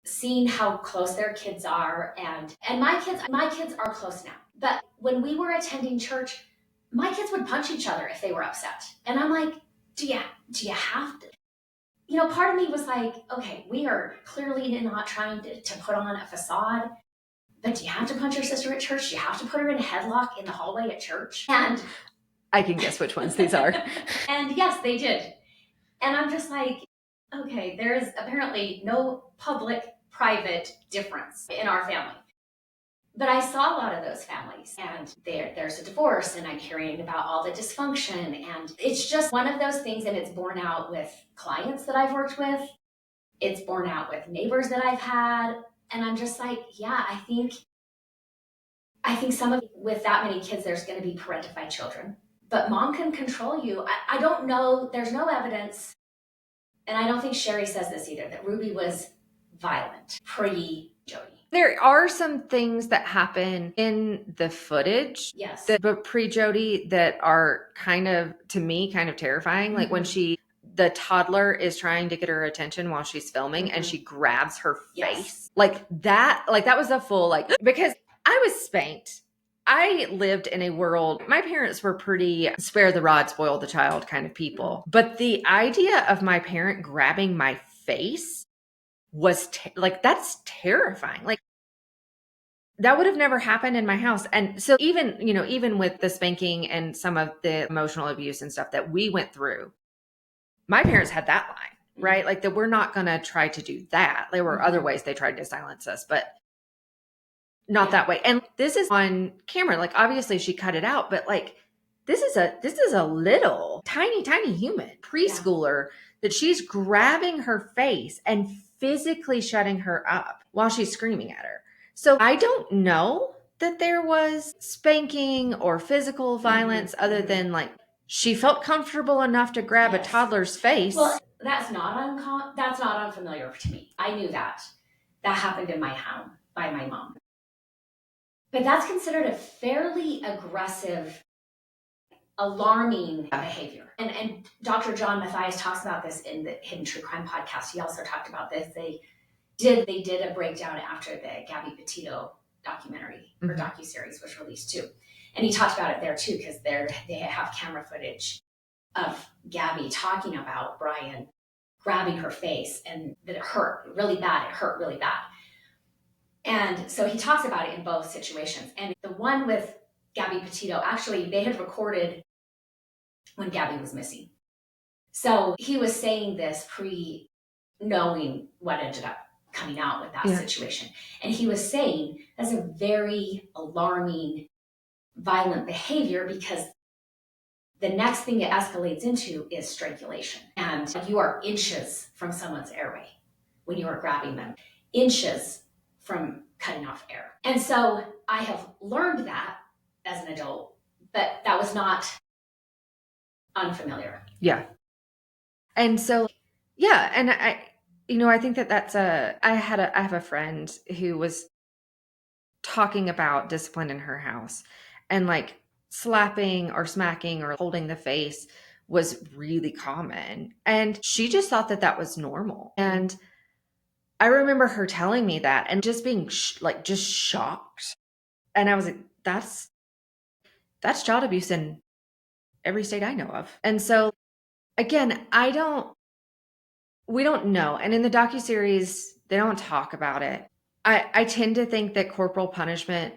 seen how close their kids are. And my kids are close now. But when we were attending church, my kids would punch each other if they were upset. And I'm like, do you have to? Part of me was like, okay, we are clearly not trying to put on a facade. But do you have to punch your sister at church? Do you have to put her in a headlock in the hallway at church? And I can guess which ones these are. And yes, they did. And I'm just like, okay, there is apparently no public-private difference in our family. But I saw a lot of those families, and there's a divorce, and I'm hearing about all the dysfunction. And it's just one of those things, and it's borne out with clients that I've worked with. It's borne out with neighbors that I've had. And I'm just like, yeah, I think with that many kids, there's going to be parentified children. But mom can control you. I don't know. There's no evidence. And I don't think Sherry says this either, that Ruby was violent pre-Jodi. There are some things that happen in the footage, yes, but pre-Jodi that are kind of, to me, kind of terrifying. Like when the toddler is trying to get her attention while she's filming and she grabs her face. Like that was a full, because I was spanked. I lived in a world, my parents were pretty spare the rod, spoil the child kind of people. But the idea of my parent grabbing my face was that's terrifying. Like that would have never happened in my house. And so even with the spanking and some of the emotional abuse and stuff that we went through, my parents had that line, right? Like that we're not going to try to do that. There were other ways they tried to silence us, but not that way. And this is on camera. Like obviously she cut it out, but like this is a little tiny human preschooler that she's grabbing her face and physically shutting her up while she's screaming at her. So I don't know that there was spanking or physical violence other than like she felt comfortable enough to grab a toddler's face. Well, that's not unfamiliar to me. I knew that happened in my home by my mom. But that's considered a fairly aggressive, alarming behavior. And Dr. John Mathias talks about this in the Hidden True Crime podcast. He also talked about this. They did a breakdown after the Gabby Petito documentary or docuseries was released too. And he talked about it there too, because they have camera footage of Gabby talking about Brian grabbing her face and that it hurt really bad. It hurt really bad. And so he talks about it in both situations. And the one with Gabby Petito, actually, they had recorded when Gabby was missing. So he was saying this pre-knowing what ended up coming out with that situation. And he was saying that's a very alarming, violent behavior because the next thing it escalates into is strangulation. And you are inches from someone's airway when you are grabbing them. Inches from cutting off air. And so I have learned that as an adult, but that was not unfamiliar. Yeah. And so, yeah. And I think I have a friend who was talking about discipline in her house and like slapping or smacking or holding the face was really common. And she just thought that was normal. And I remember her telling me that and just being just shocked. And I was like, that's child abuse in every state I know of. And so again, we don't know. And in the docuseries, they don't talk about it. I tend to think that corporal punishment,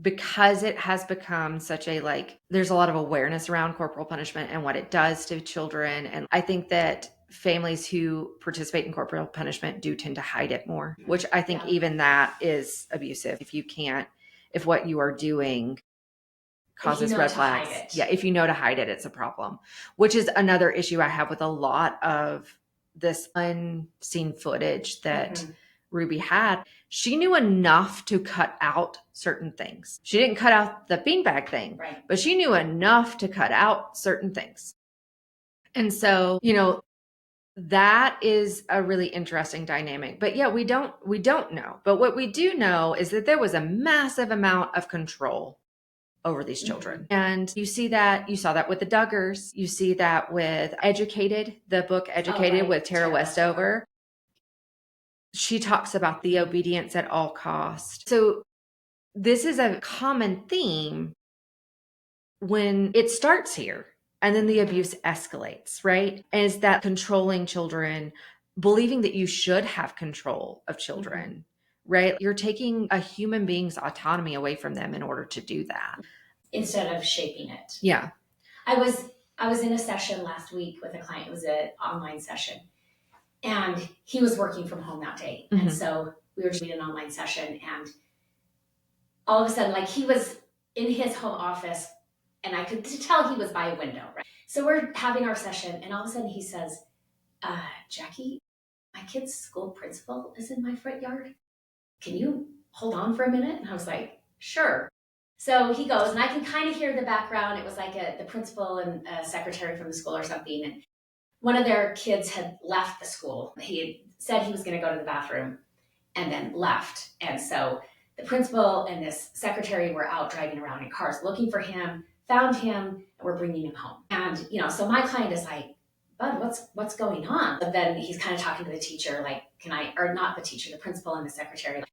because it has become such there's a lot of awareness around corporal punishment and what it does to children. And I think that families who participate in corporal punishment do tend to hide it more, which I think even that is abusive. If what you are doing causes red flags. Yeah. If you know to hide it, it's a problem, which is another issue I have with a lot of this unseen footage that Ruby had. She knew enough to cut out certain things. She didn't cut out the beanbag thing, but she knew enough to cut out certain things. And so, that is a really interesting dynamic. But yeah, we don't know. But what we do know is that there was a massive amount of control over these children. And you saw that with the Duggars. You see that with Educated, the book Educated with Tara Westover. She talks about the obedience at all cost. So this is a common theme when it starts here and then the abuse escalates, right? Is that controlling children, believing that you should have control of children, right? You're taking a human being's autonomy away from them in order to do that. Instead of shaping it. Yeah. I was in a session last week with a client. It was an online session, and he was working from home that day. Mhm. And so we were doing an online session, and all of a sudden, like, he was in his home office, and I could tell he was by a window, right? So we're having our session, and all of a sudden he says, Jackie, my kid's school principal is in my front yard. Can you hold on for a minute? And I was like, sure. So he goes, and I can kind of hear the background. It was like the principal and a secretary from the school or something. And one of their kids had left the school. He had said he was going to go to the bathroom and then left. And so the principal and this secretary were out driving around in cars looking for him, found him, and were bringing him home. And, so my client is like, Bud, what's going on? But then he's kind of talking to the teacher, like, or not the teacher, the principal and the secretary, like,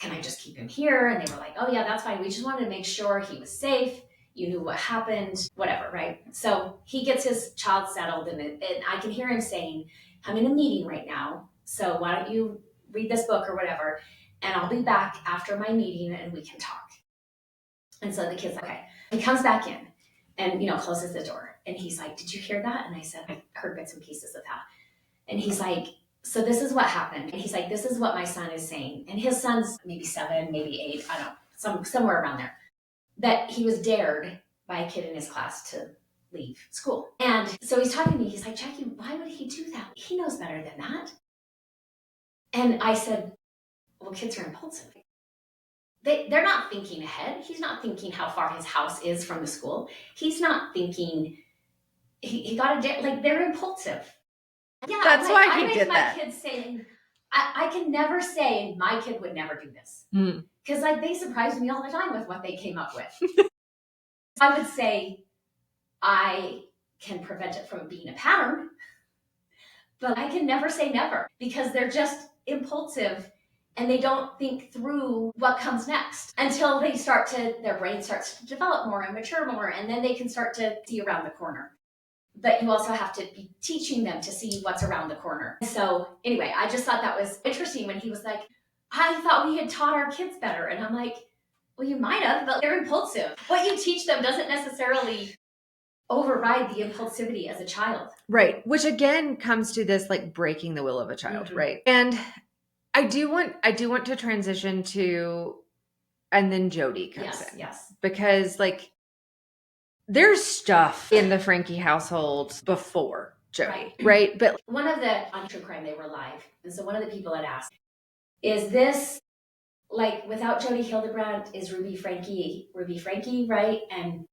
can I just keep him here? And they were like, oh yeah, that's fine. We just wanted to make sure he was safe. You knew what happened, whatever, right? So he gets his child settled, and I can hear him saying, I'm in a meeting right now, so why don't you read this book or whatever, and I'll be back after my meeting and we can talk. And so the kid's like, okay. He comes back in and, closes the door. And he's like, did you hear that? And I said, I heard bits and pieces of that. And he's like, so this is what happened. And he's like, this is what my son is saying. And his son's maybe 7, maybe 8, I don't know, somewhere around there. That he was dared by a kid in his class to leave school. And so he's talking to me. He's like, Jackie, why would he do that? He knows better than that. And I said, well, kids are impulsive. They're not thinking ahead. He's not thinking how far his house is from the school. He's not thinking he got a like, they're impulsive. Yeah, that's why he I did that. My kids saying, I can never say my kid would never do this, because like, they surprised me all the time with what they came up with. I would say I can prevent it from being a pattern, but I can never say never, because they're just impulsive and they don't think through what comes next until their brain starts to develop more and mature more, and then they can start to see around the corner. But you also have to be teaching them to see what's around the corner. So anyway, I just thought that was interesting when he was like, I thought we had taught our kids better. And I'm like, well, you might have, but they're impulsive. What you teach them doesn't necessarily override the impulsivity as a child. Right. Which again comes to this, like, breaking the will of a child. Right. And I do want to transition to, and then Jodi comes in. Yes. Because, like, there's stuff in the Franke household before Jodi, right? But one of the, on True Crime, they were live. And so one of the people had asked, is this, like, without Jodi Hildebrandt, is Ruby Franke, right? And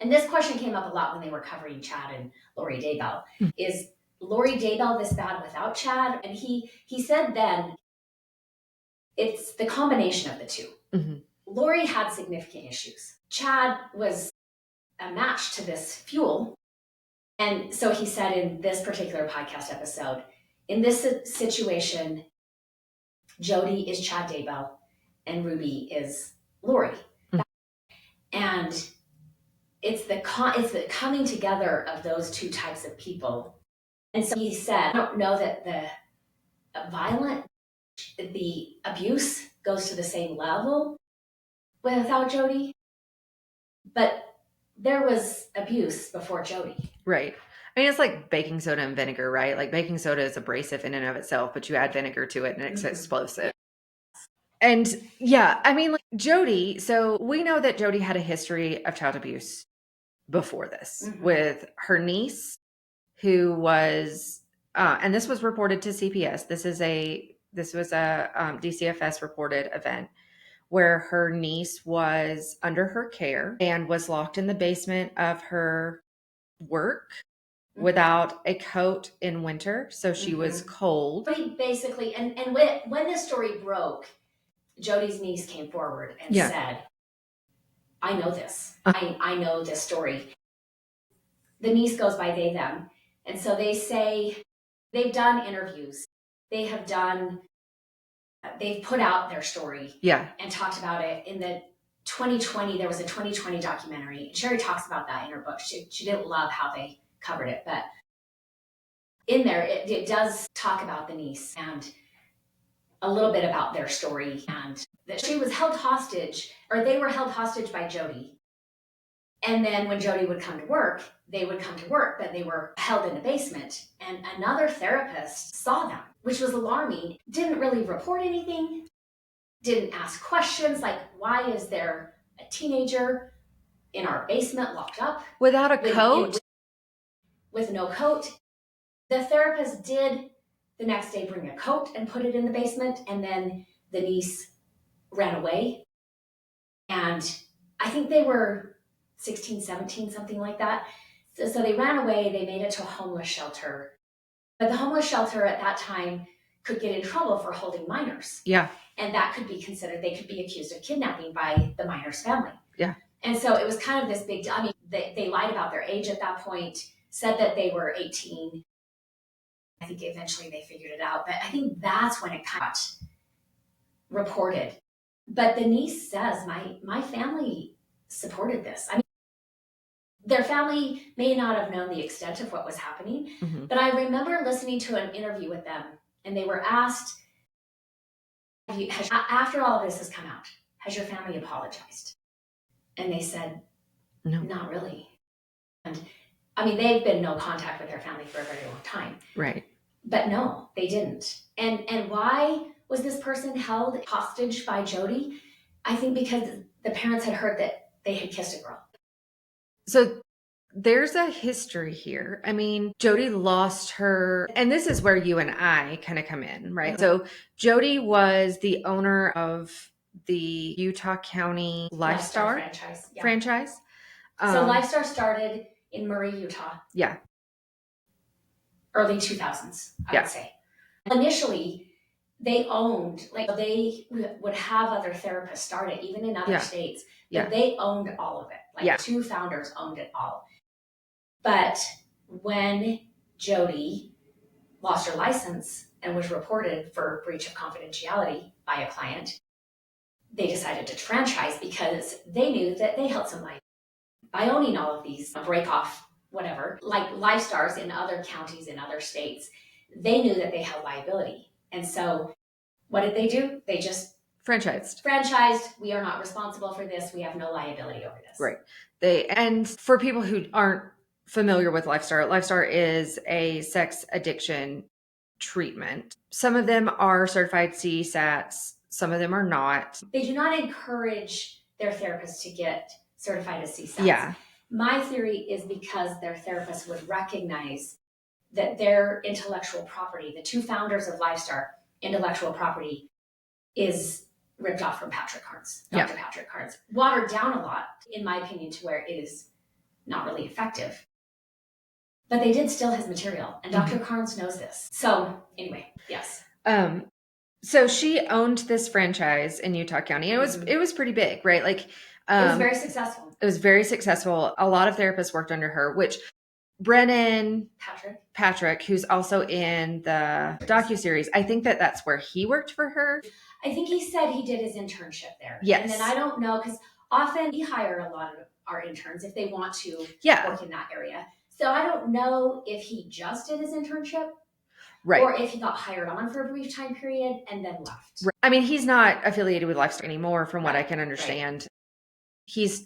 this question came up a lot when they were covering Chad and Lori Daybell. Is Lori Daybell this bad without Chad? And he said then, it's the combination of the two. Lori had significant issues. Chad was a match to this fuel. And so he said in this particular podcast episode, in this situation, Jodi is Chad Daybell and Ruby is Lori. And it's the coming together of those two types of people. And so he said, I don't know that the abuse goes to the same level without Jodi, but there was abuse before Jodi. Right. I mean, it's like baking soda and vinegar, right? Like, baking soda is abrasive in and of itself, but you add vinegar to it and it's explosive. And yeah, I mean, like, Jodi, so we know that Jodi had a history of child abuse before this with her niece, who was, and this was reported to CPS. This was a DCFS reported event where her niece was under her care and was locked in the basement of her work without a coat in winter. So she was cold. Basically, and when this story broke, Jodi's niece came forward and said, I know this. I know this story. The niece goes by they, them. And so they say they've done interviews. They've put out their story and talked about it. In the 2020, there was a 2020 documentary. Sherry talks about that in her book. She didn't love how they covered it, but in there, it does talk about the niece and a little bit about their story, and that she was held hostage, or they were held hostage by Jodi. And then when Jodi would come to work, they would come to work, but they were held in a basement. And another therapist saw them, which was alarming, didn't really report anything, didn't ask questions like, why is there a teenager in our basement locked up? Without a coat? With no coat. The therapist did the next day bring a coat and put it in the basement, and then the niece ran away. And I think they were 16, 17, something like that. So they ran away, they made it to a homeless shelter. But the homeless shelter at that time could get in trouble for holding minors. Yeah. And that could be considered, they could be accused of kidnapping by the minor's family. Yeah. And so it was kind of this big, I mean, they lied about their age at that point, said that they were 18. I think eventually they figured it out, but I think that's when it got reported. But the niece says, my family supported this. I mean, their family may not have known the extent of what was happening, but I remember listening to an interview with them, and they were asked, after all of this has come out, has your family apologized? And they said, no, not really. And I mean, they've been no contact with their family for a very long time. Right. But no, they didn't. And why was this person held hostage by Jodi? I think because the parents had heard that they had kissed a girl. So there's a history here. I mean, Jodi lost her, and this is where you and I kind of come in, right? So Jodi was the owner of the Utah County Lifestar franchise. Yeah. franchise. So Lifestar started in Murray, Utah. Yeah. Early 2000s, I would say. Initially, they owned, like they would have other therapists start it, even in other states, but they owned all of it. Like two founders owned it all. But when Jodi lost her license and was reported for breach of confidentiality by a client, they decided to franchise because they knew that they held some liability by owning all of these break off, whatever, like Lifestars in other counties in other states. They knew that they held liability. And so what did they do? They just franchised. We are not responsible for this. We have no liability over this. Right. And for people who aren't familiar with Lifestar is a sex addiction treatment. Some of them are certified CSATs. Some of them are not. They do not encourage their therapists to get certified as CSATs. Yeah. My theory is because their therapists would recognize that their intellectual property, the two founders of Lifestar, intellectual property, is ripped off from Patrick Carnes, Dr. Patrick Carnes. Watered down a lot, in my opinion, to where it is not really effective. But they did steal his material, and Dr. Carnes knows this. So anyway, yes. So she owned this franchise in Utah County. It was pretty big, right? Like it was very successful. It was very successful. A lot of therapists worked under her, which Brennan Patrick, who's also in the docuseries, I think that's where he worked for her. I think he said he did his internship there. Yes. And then I don't know, because often we hire a lot of our interns if they want to work in that area. So I don't know if he just did his internship, right, or if he got hired on for a brief time period and then left. Right. I mean, he's not affiliated with Lifestar anymore, from what I can understand. Right.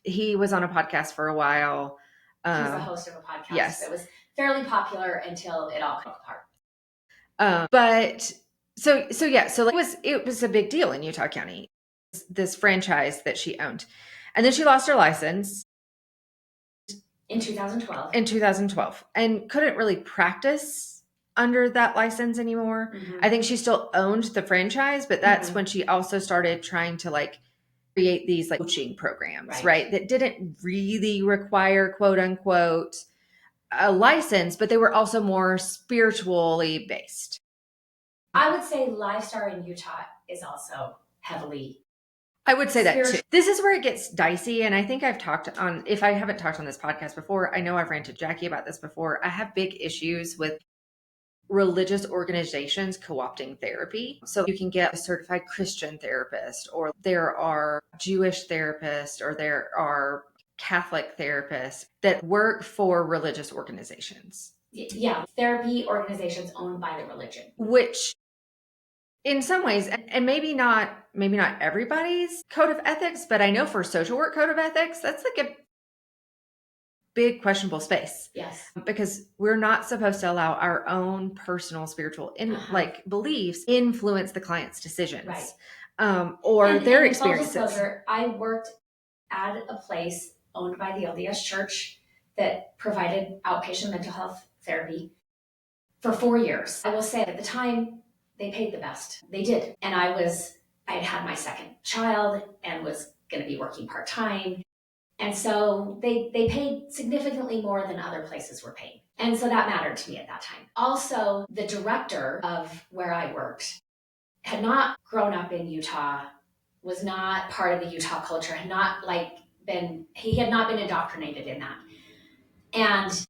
He was on a podcast for a while. He's the host of a podcast that was fairly popular until it all fell apart. But so like it was a big deal in Utah County, this franchise that she owned, and then she lost her license in 2012. And couldn't really practice under that license anymore. I think she still owned the franchise, but that's when she also started trying to like create these like coaching programs, right? That didn't really require quote unquote a license, but they were also more spiritually based. I would say Lifestar in Utah is also heavily. I would say that too. This is where it gets dicey. And I think I've talked on, if I haven't talked on this podcast before, I know I've ranted Jackie about this before. I have big issues with religious organizations co-opting therapy. So you can get a certified Christian therapist, or there are Jewish therapists, or there are Catholic therapists that work for religious organizations. Yeah, therapy organizations owned by the religion. Which in some ways, and maybe not everybody's code of ethics, but I know for social work code of ethics, that's like big questionable space. Yes. Because we're not supposed to allow our own personal spiritual beliefs influence the client's decisions. Right. Or their and experiences. Full disclosure, I worked at a place owned by the LDS Church that provided outpatient mental health therapy for 4 years. I will say at the time, they paid the best. They did. And I had had my second child and was going to be working part-time. And so they paid significantly more than other places were paying. And so that mattered to me at that time. Also, the director of where I worked had not grown up in Utah, was not part of the Utah culture, he had not been indoctrinated in that. And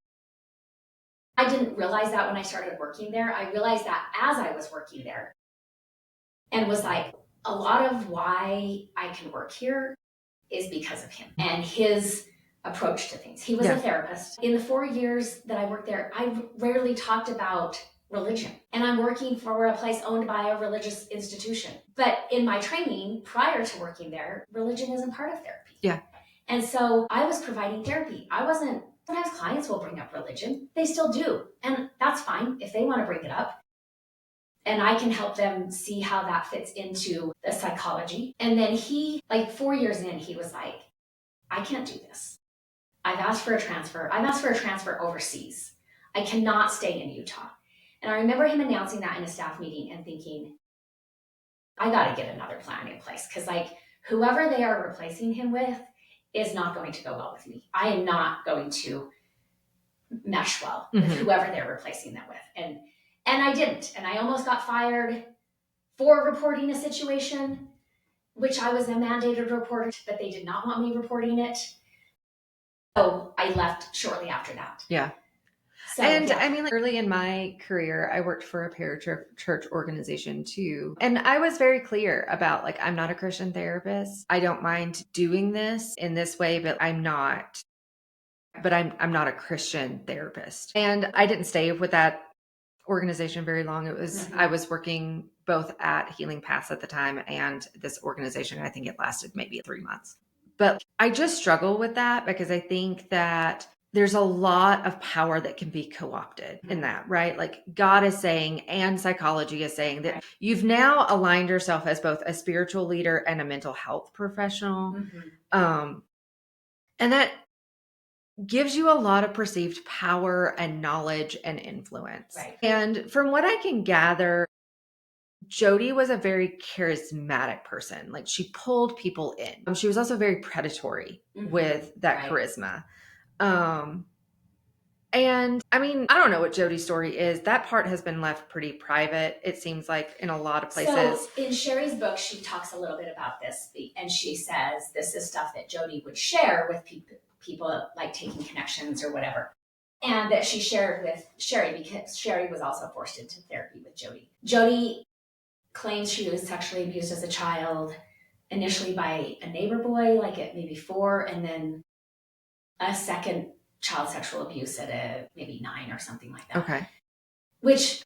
I didn't realize that when I started working there. I realized that as I was working there, and was like, a lot of why I can work here is because of him and his approach to things. He was a therapist. In the 4 years that I worked there, I rarely talked about religion. And I'm working for a place owned by a religious institution. But in my training prior to working there, religion isn't part of therapy. Yeah. And so I was providing therapy. Sometimes clients will bring up religion. They still do. And that's fine if they want to bring it up. And I can help them see how that fits into the psychology. And then 4 years in, he was like, I can't do this. I've asked for a transfer. I've asked for a transfer overseas. I cannot stay in Utah. And I remember him announcing that in a staff meeting and thinking, I got to get another plan in place. Because whoever they are replacing him with is not going to go well with me. I am not going to mesh well with whoever they're replacing them with. And I didn't. And I almost got fired for reporting a situation, which I was a mandated reporter, but they did not want me reporting it. So I left shortly after that. Yeah. So, and yeah. I mean, early in my career, I worked for a parachurch organization too. And I was very clear about I'm not a Christian therapist. I don't mind doing this in this way, but I'm not a Christian therapist. And I didn't stay with that organization very long. It was, I was working both at Healing Paths at the time and this organization. I think it lasted maybe 3 months. But I just struggle with that because I think that there's a lot of power that can be co-opted in that, right? God is saying, and psychology is saying that you've now aligned yourself as both a spiritual leader and a mental health professional. And that gives you a lot of perceived power and knowledge and influence. Right. And from what I can gather, Jodi was a very charismatic person. She pulled people in. She was also very predatory with that charisma. And I mean, I don't know what Jodi's story is. That part has been left pretty private, it seems like, in a lot of places. So in Sherry's book, she talks a little bit about this, and she says this is stuff that Jodi would share with people taking connections or whatever. And that she shared with Sherry because Sherry was also forced into therapy with Jodi. Jodi claims she was sexually abused as a child, initially by a neighbor boy, at maybe 4, and then a second child sexual abuse at maybe 9 or something like that. Okay. Which,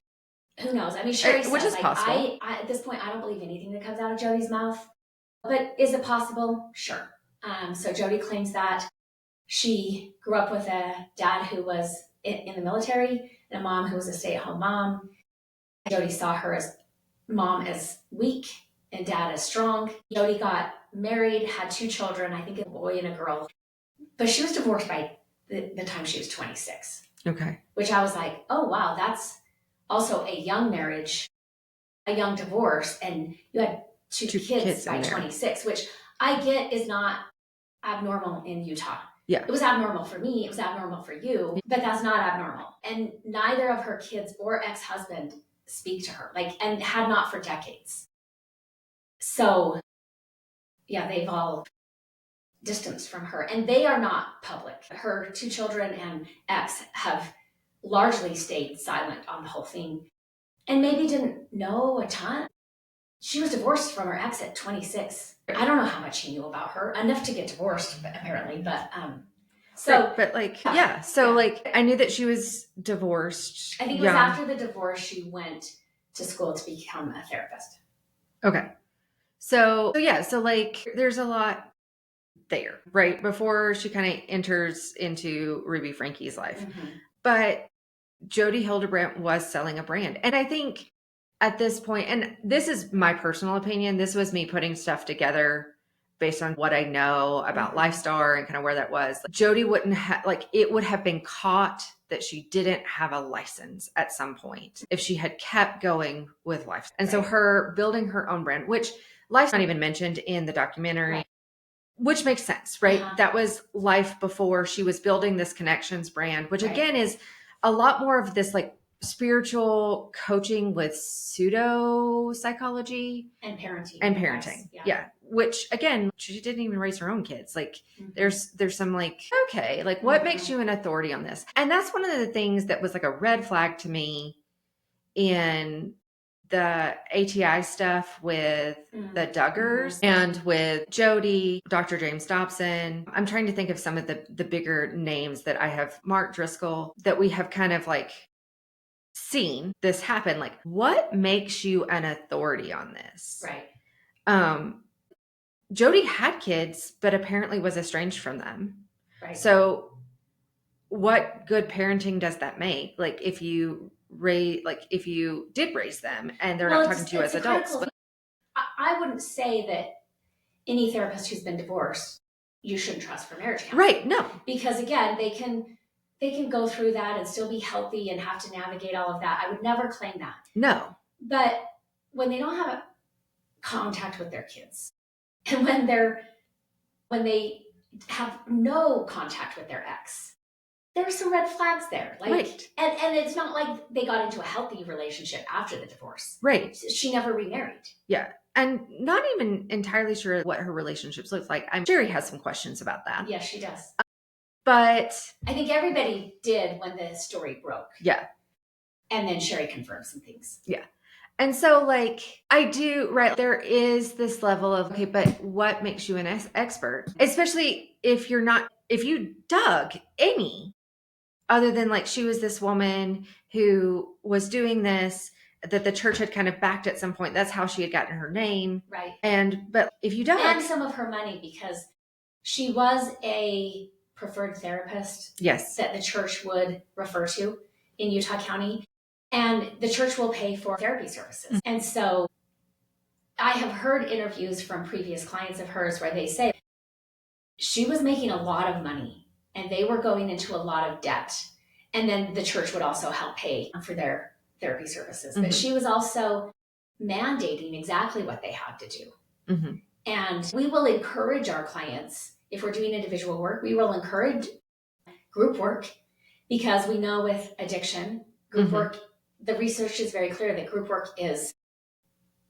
who knows? I mean, Sherry says, which is possible. I at this point, I don't believe anything that comes out of Jodi's mouth. But is it possible? Sure. So Jodi claims that she grew up with a dad who was in the military and a mom who was a stay-at-home mom. Jodi saw her mom as weak and dad as strong. Jodi got married, had 2 children, I think a boy and a girl. But she was divorced by the time she was 26. Okay. Which I was like, oh, wow, that's also a young marriage, a young divorce, and you had two kids by 26, which I get is not abnormal in Utah. Yeah. It was abnormal for me, it was abnormal for you, but that's not abnormal. And neither of her kids or ex-husband speak to her, and had not for decades. So, yeah, they've all distanced from her, and they are not public. Her 2 children and ex have largely stayed silent on the whole thing, and maybe didn't know a ton. She was divorced from her ex at 26. I don't know how much he knew about her, enough to get divorced, apparently, but so but I knew that she was divorced. I think it was after the divorce she went to school to become a therapist. Okay. So there's a lot there, right? Before she kind of enters into Ruby Franke's life. Mm-hmm. But Jodi Hildebrandt was selling a brand. And I think at this point, and this is my personal opinion, this was me putting stuff together based on what I know about Lifestar and kind of where that was. Jodi wouldn't have, like, it would have been caught that she didn't have a license at some point if she had kept going with Lifestar. And so her building her own brand, which Life's not even mentioned in the documentary, which makes sense, right? That was life before she was building this connections brand, which again is a lot more of this like spiritual coaching with pseudo psychology and parenting. Yeah. Which again, she didn't even raise her own kids. Like there's some like, okay, like what makes you an authority on this? And that's one of the things that was like a red flag to me in the ATI stuff with the Duggars and with Jodi, Dr. James Dobson. I'm trying to think of some of the bigger names that I have, Mark Driscoll, that we have kind of like seen this happen. Like, what makes you an authority on this? Right. Jodi had kids, but apparently was estranged from them. Right. So what good parenting does that make? Like if you did raise them and they're not talking to you as adults. I wouldn't say that any therapist who's been divorced, you shouldn't trust for marriage counseling. Right. No. Because again, they can go through that and still be healthy and have to navigate all of that. I would never claim that. No. But when they don't have contact with their kids, and when they have no contact with their ex, there's some red flags there. Like, right. And it's not like they got into a healthy relationship after the divorce. Right. She never remarried. Yeah. And not even entirely sure what her relationships look like. I'm sure Sherry has some questions about that. Yes, she does. But I think everybody did when the story broke. Yeah. And then Sherry confirmed some things. Yeah. And so like I do, right, there is this level of, okay, but what makes you an expert? Especially if you dug any other than like she was this woman who was doing this, that the church had kind of backed at some point. That's how she had gotten her name. Right. But if you dug. And some of her money, because she was a preferred therapist. Yes. That the church would refer to in Utah County. And the church will pay for therapy services. Mm-hmm. And so I have heard interviews from previous clients of hers where they say she was making a lot of money and they were going into a lot of debt. And then the church would also help pay for their therapy services. Mm-hmm. But she was also mandating exactly what they had to do. Mm-hmm. And we will encourage our clients, if we're doing individual work, we will encourage group work, because we know with addiction, group mm-hmm. work, the research is very clear that group work is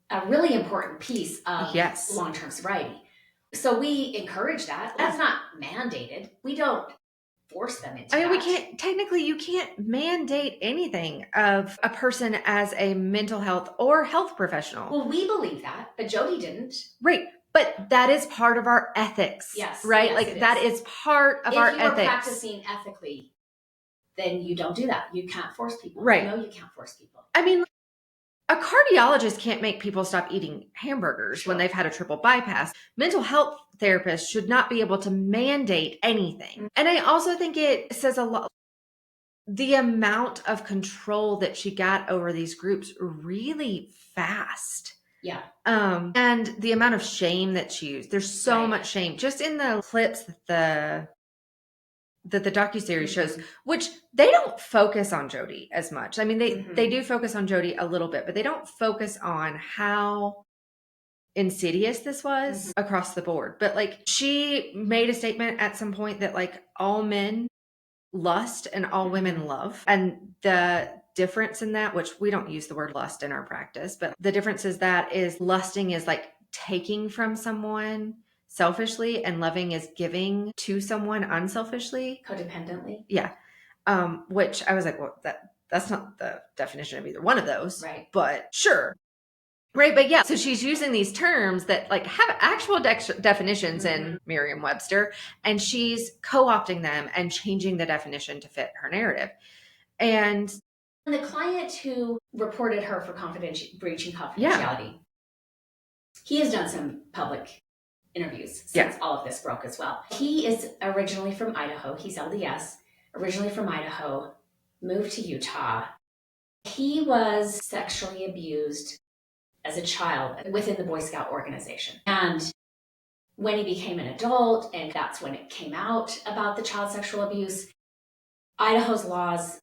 a really important piece of yes. long-term sobriety. So we encourage that. That's not mandated. We don't force them into that. You can't mandate anything of a person as a mental health or health professional. Well, we believe that, but Jodi didn't. Right. But that is part of our ethics. Yes. Right? Yes, like that is part of our ethics. If you are practicing ethically, then you don't do that. You can't force people. Right. You know you can't force people. I mean, a cardiologist can't make people stop eating hamburgers sure. when they've had a triple bypass. Mental health therapists should not be able to mandate anything. Mm-hmm. And I also think it says a lot. The amount of control that she got over these groups really fast. Yeah. And the amount of shame that she used. There's so much shame just in the clips that the docuseries mm-hmm. shows, which they don't focus on Jodi as much. I mean, they do focus on Jodi a little bit, but they don't focus on how insidious this was mm-hmm. across the board. But like she made a statement at some point that like all men lust and all mm-hmm. women love. And the difference in that, which we don't use the word lust in our practice, but the difference is that is lusting is like taking from someone selfishly, and loving is giving to someone unselfishly. Codependently. Yeah. Which I was like, well, that's not the definition of either one of those. Right. But sure. Right. But yeah, so she's using these terms that like have actual definitions mm-hmm. in Merriam-Webster, and she's co-opting them and changing the definition to fit her narrative. And the client who reported her for breaching confidentiality, he has done some public interviews since all of this broke as well. He is originally from Idaho. He's LDS, originally from Idaho, moved to Utah. He was sexually abused as a child within the Boy Scout organization. And when he became an adult, and that's when it came out about the child sexual abuse, Idaho's laws,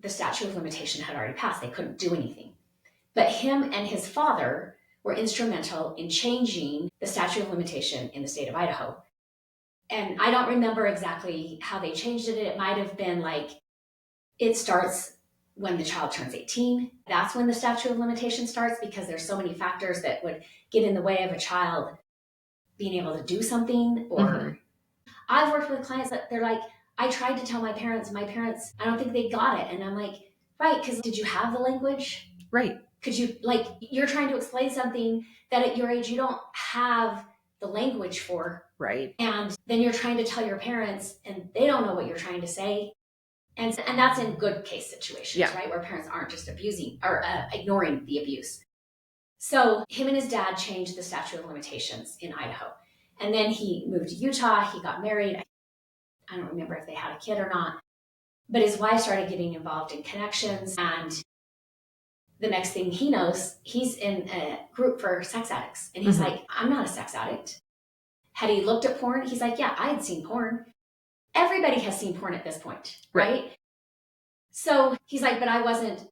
the statute of limitation had already passed. They couldn't do anything. But him and his father were instrumental in changing the statute of limitation in the state of Idaho. And I don't remember exactly how they changed it. It might have been like, it starts when the child turns 18. That's when the statute of limitation starts, because there's so many factors that would get in the way of a child being able to do something. Or I've worked with clients that they're like, I tried to tell my parents, I don't think they got it. And I'm like, right, because did you have the language? Right. Could you, like, you're trying to explain something that at your age you don't have the language for. Right. And then you're trying to tell your parents and they don't know what you're trying to say. And that's in good case situations, right? Where parents aren't just abusing or ignoring the abuse. So him and his dad changed the statute of limitations in Idaho. And then he moved to Utah. He got married. I don't remember if they had a kid or not. But his wife started getting involved in connections. And the next thing he knows, he's in a group for sex addicts. And he's like, I'm not a sex addict. Had he looked at porn? He's like, yeah, I had seen porn. Everybody has seen porn at this point, right? So he's like, but I wasn't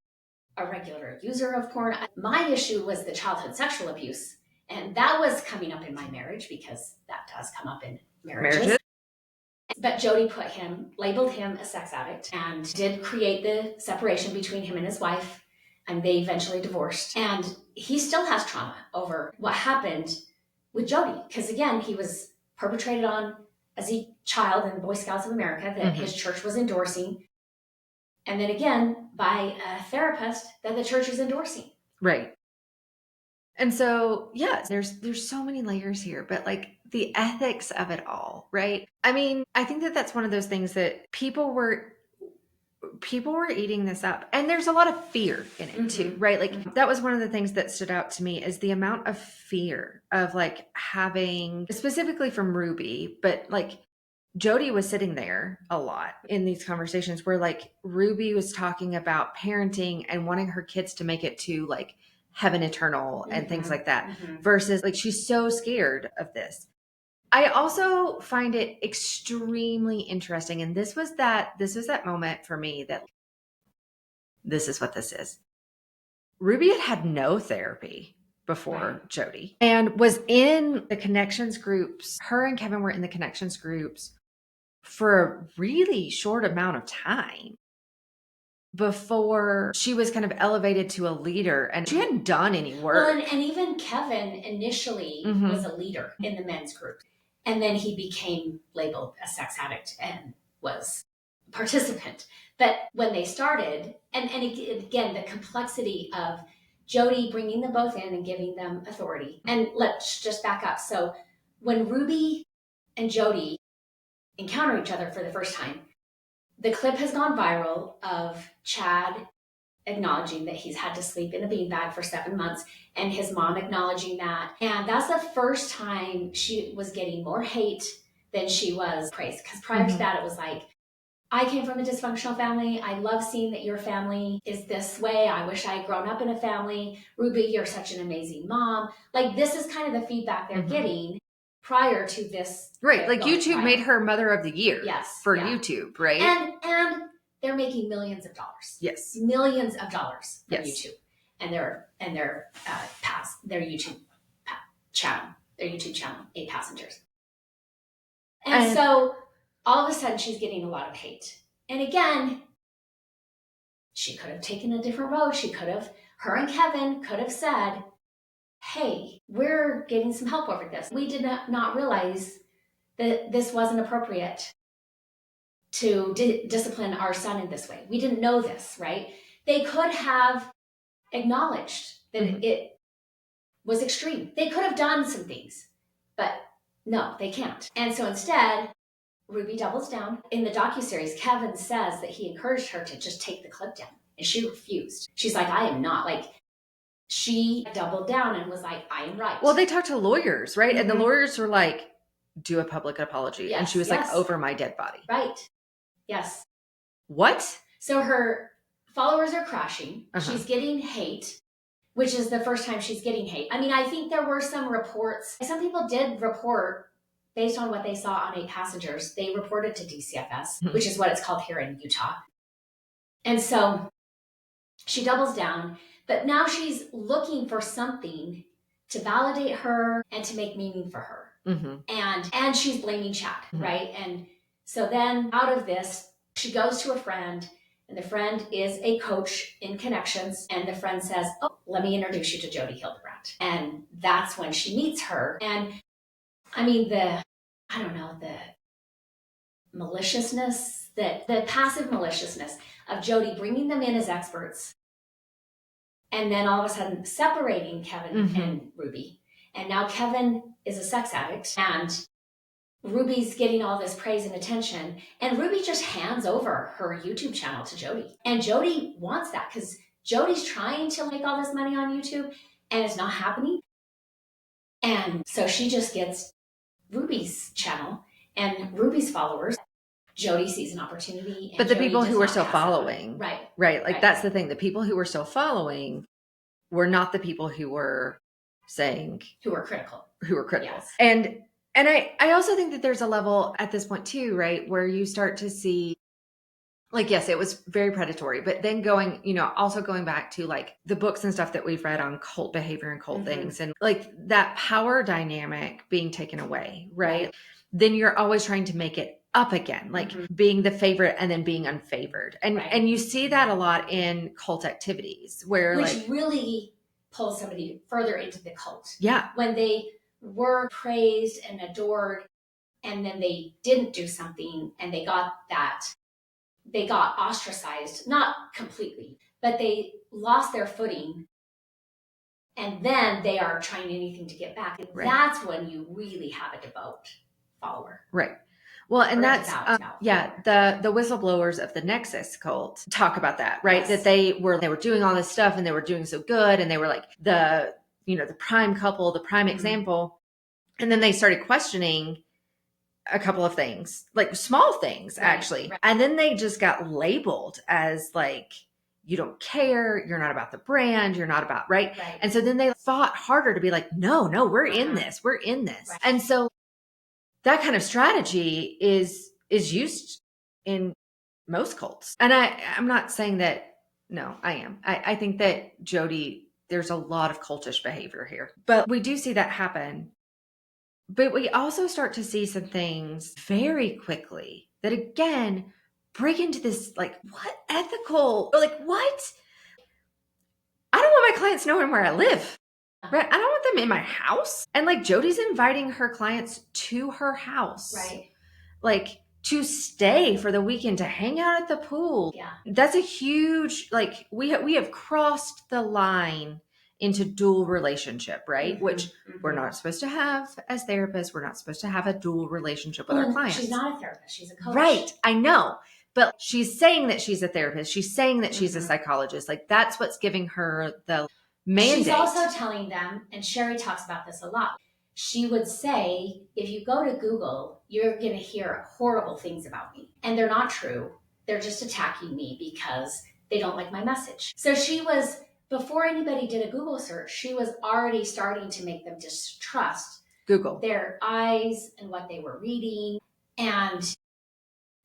a regular user of porn. My issue was the childhood sexual abuse. And that was coming up in my marriage, because that does come up in marriages. But Jodi labeled him a sex addict, and did create the separation between him and his wife. And they eventually divorced. And he still has trauma over what happened with Jodi. Because again, he was perpetrated on as a child in the Boy Scouts of America that his church was endorsing. And then again, by a therapist that the church is endorsing. Right. And so, there's so many layers here, but like the ethics of it all, right? I mean, I think that that's one of those things that people were eating this up, and there's a lot of fear in it too, right? Like that was one of the things that stood out to me, is the amount of fear of like having, specifically from Ruby, but like Jodi was sitting there a lot in these conversations where like Ruby was talking about parenting and wanting her kids to make it to like heaven eternal and things like that, versus like she's so scared of this. I also find it extremely interesting, and this was that moment for me that this is what this is. Ruby had no therapy before Jodi, and was in the connections groups. Her and Kevin were in the connections groups for a really short amount of time before she was kind of elevated to a leader, and she hadn't done any work. Well, and even Kevin initially was a leader in the men's group. And then he became labeled a sex addict and was a participant. But when they started, and again, the complexity of Jodi bringing them both in and giving them authority. And let's just back up. So when Ruby and Jodi encounter each other for the first time, the clip has gone viral of Chad acknowledging that he's had to sleep in a beanbag for 7 months, and his mom acknowledging that. And that's the first time she was getting more hate than she was praise. Because prior to that, it was like, I came from a dysfunctional family. I love seeing that your family is this way. I wish I had grown up in a family. Ruby, you're such an amazing mom. Like, this is kind of the feedback they're getting prior to this. Right. Like YouTube made her Mother of the Year. Yes. For YouTube, right? And they're making millions of dollars. Yes. Millions of dollars from YouTube. And their YouTube channel, 8 passengers. And so all of a sudden she's getting a lot of hate. And again, she could have taken a different road. Her and Kevin could have said, hey, we're getting some help over this. We did not realize that this wasn't appropriate to discipline our son in this way. We didn't know this, right? They could have acknowledged that it was extreme. They could have done some things, but no, they can't. And so instead, Ruby doubles down. In the docuseries, Kevin says that he encouraged her to just take the clip down, and she refused. She's like, I am not. Like, she doubled down and was like, I am right. Well, they talked to lawyers, right? And the Mhm. lawyers were like, do a public apology. And she was like, Yes. over my dead body. Right. Yes. What? So her followers are crashing. Uh-huh. She's getting hate, which is the first time she's getting hate. I mean, I think there were some reports. Some people did report based on what they saw on 8 Passengers. They reported to DCFS, Mhm. which is what it's called here in Utah. And so she doubles down, but now she's looking for something to validate her and to make meaning for her. Mm-hmm. And she's blaming Chad, Mhm. right? And so then out of this, she goes to a friend, and the friend is a coach in connections, and the friend says, oh, let me introduce you to Jodi Hildebrandt. And that's when she meets her. And I mean, the maliciousness, the passive maliciousness of Jodi bringing them in as experts, and then all of a sudden separating Kevin Mhm. and Ruby. And now Kevin is a sex addict, and Ruby's getting all this praise and attention, and Ruby just hands over her YouTube channel to Jodi. And Jodi wants that because Jodi's trying to make all this money on YouTube, and it's not happening. And so she just gets Ruby's channel and Ruby's followers. Jodi sees an opportunity. And But the Jodi people does who were not still pass it on. following, Right. like Right. that's the thing. The people who were still following were not the people who were saying, Who were critical. Yes. And I also think that there's a level at this point too, right, where you start to see, like, yes, it was very predatory, but then also going back to like the books and stuff that we've read on cult behavior and cult Mhm. things, and like that power dynamic being taken away, right? Right. Then you're always trying to make it up again, like Mhm. being the favorite and then being unfavored. And Right. and you see that a lot in cult activities where Which like really pulls somebody further into the cult. yeah, When they were praised and adored, and then they didn't do something and they got ostracized, not completely, but they lost their footing, and then they are trying anything to get back. And Right. That's when you really have a devout follower. right. Well, and Or that's devout the whistleblowers of the Nexus cult talk about that, right? Yes. That they were doing all this stuff and they were doing so good, and they were like the prime couple, the prime Mhm. example. And then they started questioning a couple of things, like small things, Right, actually. right. And then they just got labeled as like, you don't care, you're not about the brand, you're not about, right? Right. And so then they fought harder to be like, no, we're in Uh-huh. this, we're in this. Right. And so that kind of strategy is used in most cults. And I'm not saying that, no, I am. I think that Jodi, there's a lot of cultish behavior here, but we do see that happen. But we also start to see some things very quickly that again break into this like, what ethical, or like, what? I don't want my clients knowing where I live. Right? I don't want them in my house. And like Jodi's inviting her clients to her house. Right. Like to stay for the weekend, to hang out at the pool. Yeah. That's a huge, like we have crossed the line into dual relationship, right? Mhm. Which Mhm. we're not supposed to have as therapists. We're not supposed to have a dual relationship with our clients. She's not a therapist. She's a coach. Right. I know. But she's saying that she's a therapist. She's saying that she's a Mhm. psychologist. Like that's what's giving her the mandate. She's also telling them, and Sherry talks about this a lot. She would say, if you go to Google, you're going to hear horrible things about me. And they're not true. They're just attacking me because they don't like my message. So she was, before anybody did a Google search, she was already starting to make them distrust Google their eyes and what they were reading. And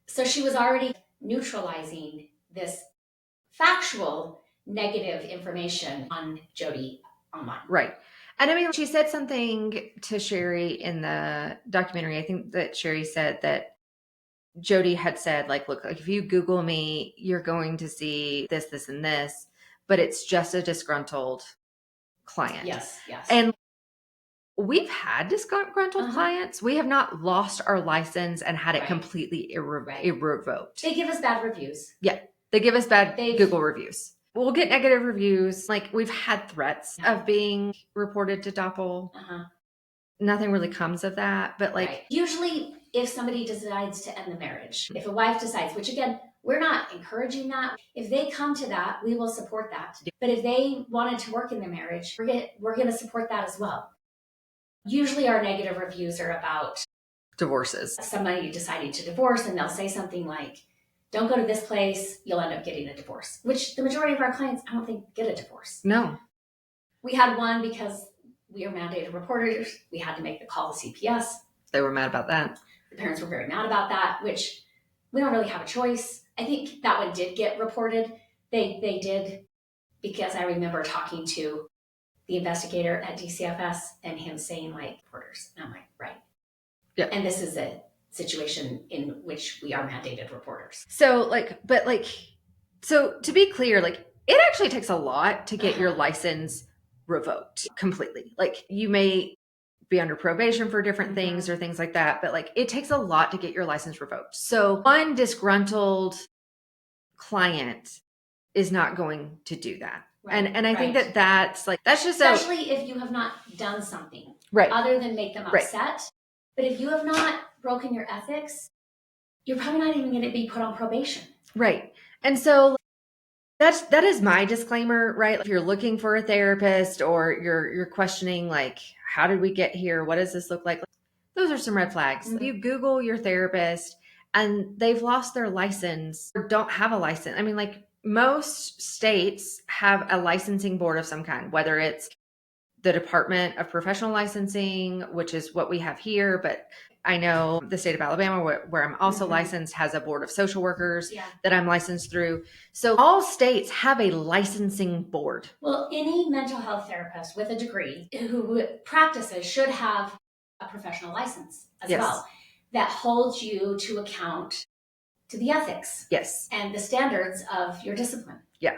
so she was already neutralizing this factual negative information on Jodi online. Right. And I mean, she said something to Sherry in the documentary. I think that Sherry said that Jodi had said, like, look, like if you Google me, you're going to see this, this, and this, but it's just a disgruntled client. Yes. And we've had disgruntled clients. We have not lost our license and had it completely irrevoked. They give us bad reviews. Yeah. They give us bad Google reviews. We'll get negative reviews. Like we've had threats of being reported to Doppel. Nothing really comes of that. But like usually if somebody decides to end the marriage, if a wife decides, which again, We're not encouraging that. If they come to that, we will support that. But if they wanted to work in their marriage, we're going to support that as well. Usually our negative reviews are about divorces. Somebody deciding to divorce, and they'll say something like, don't go to this place, you'll end up getting a divorce, which the majority of our clients, I don't think, get a divorce. No. We had one because we are mandated reporters. We had to make the call to CPS. They were mad about that. The parents were very mad about that, which we don't really have a choice. I think that one did get reported. They did, because I remember talking to the investigator at DCFS and him saying, like, reporters. And I'm like, right. Yeah. And this is a situation in which we are mandated reporters. So so to be clear, like, it actually takes a lot to get your license revoked completely. Like, you may be under probation for different things or things like that, but like, it takes a lot to get your license revoked. So one disgruntled client is not going to do that. Right. And I think that's just especially if you have not done something other than make them upset. Right. But if you have not broken your ethics, you're probably not even going to be put on probation. Right. And so that is my disclaimer, right? If you're looking for a therapist or you're questioning, like, how did we get here? What does this look like? Those are some red flags. Mm-hmm. If you Google your therapist and they've lost their license or don't have a license, I mean, like, most states have a licensing board of some kind, whether it's the Department of Professional Licensing, which is what we have here, but I know the state of Alabama, where I'm also licensed, has a board of social workers that I'm licensed through. So all states have a licensing board. Well, any mental health therapist with a degree who practices should have a professional license as well that holds you to account to the ethics and the standards of your discipline. Yeah.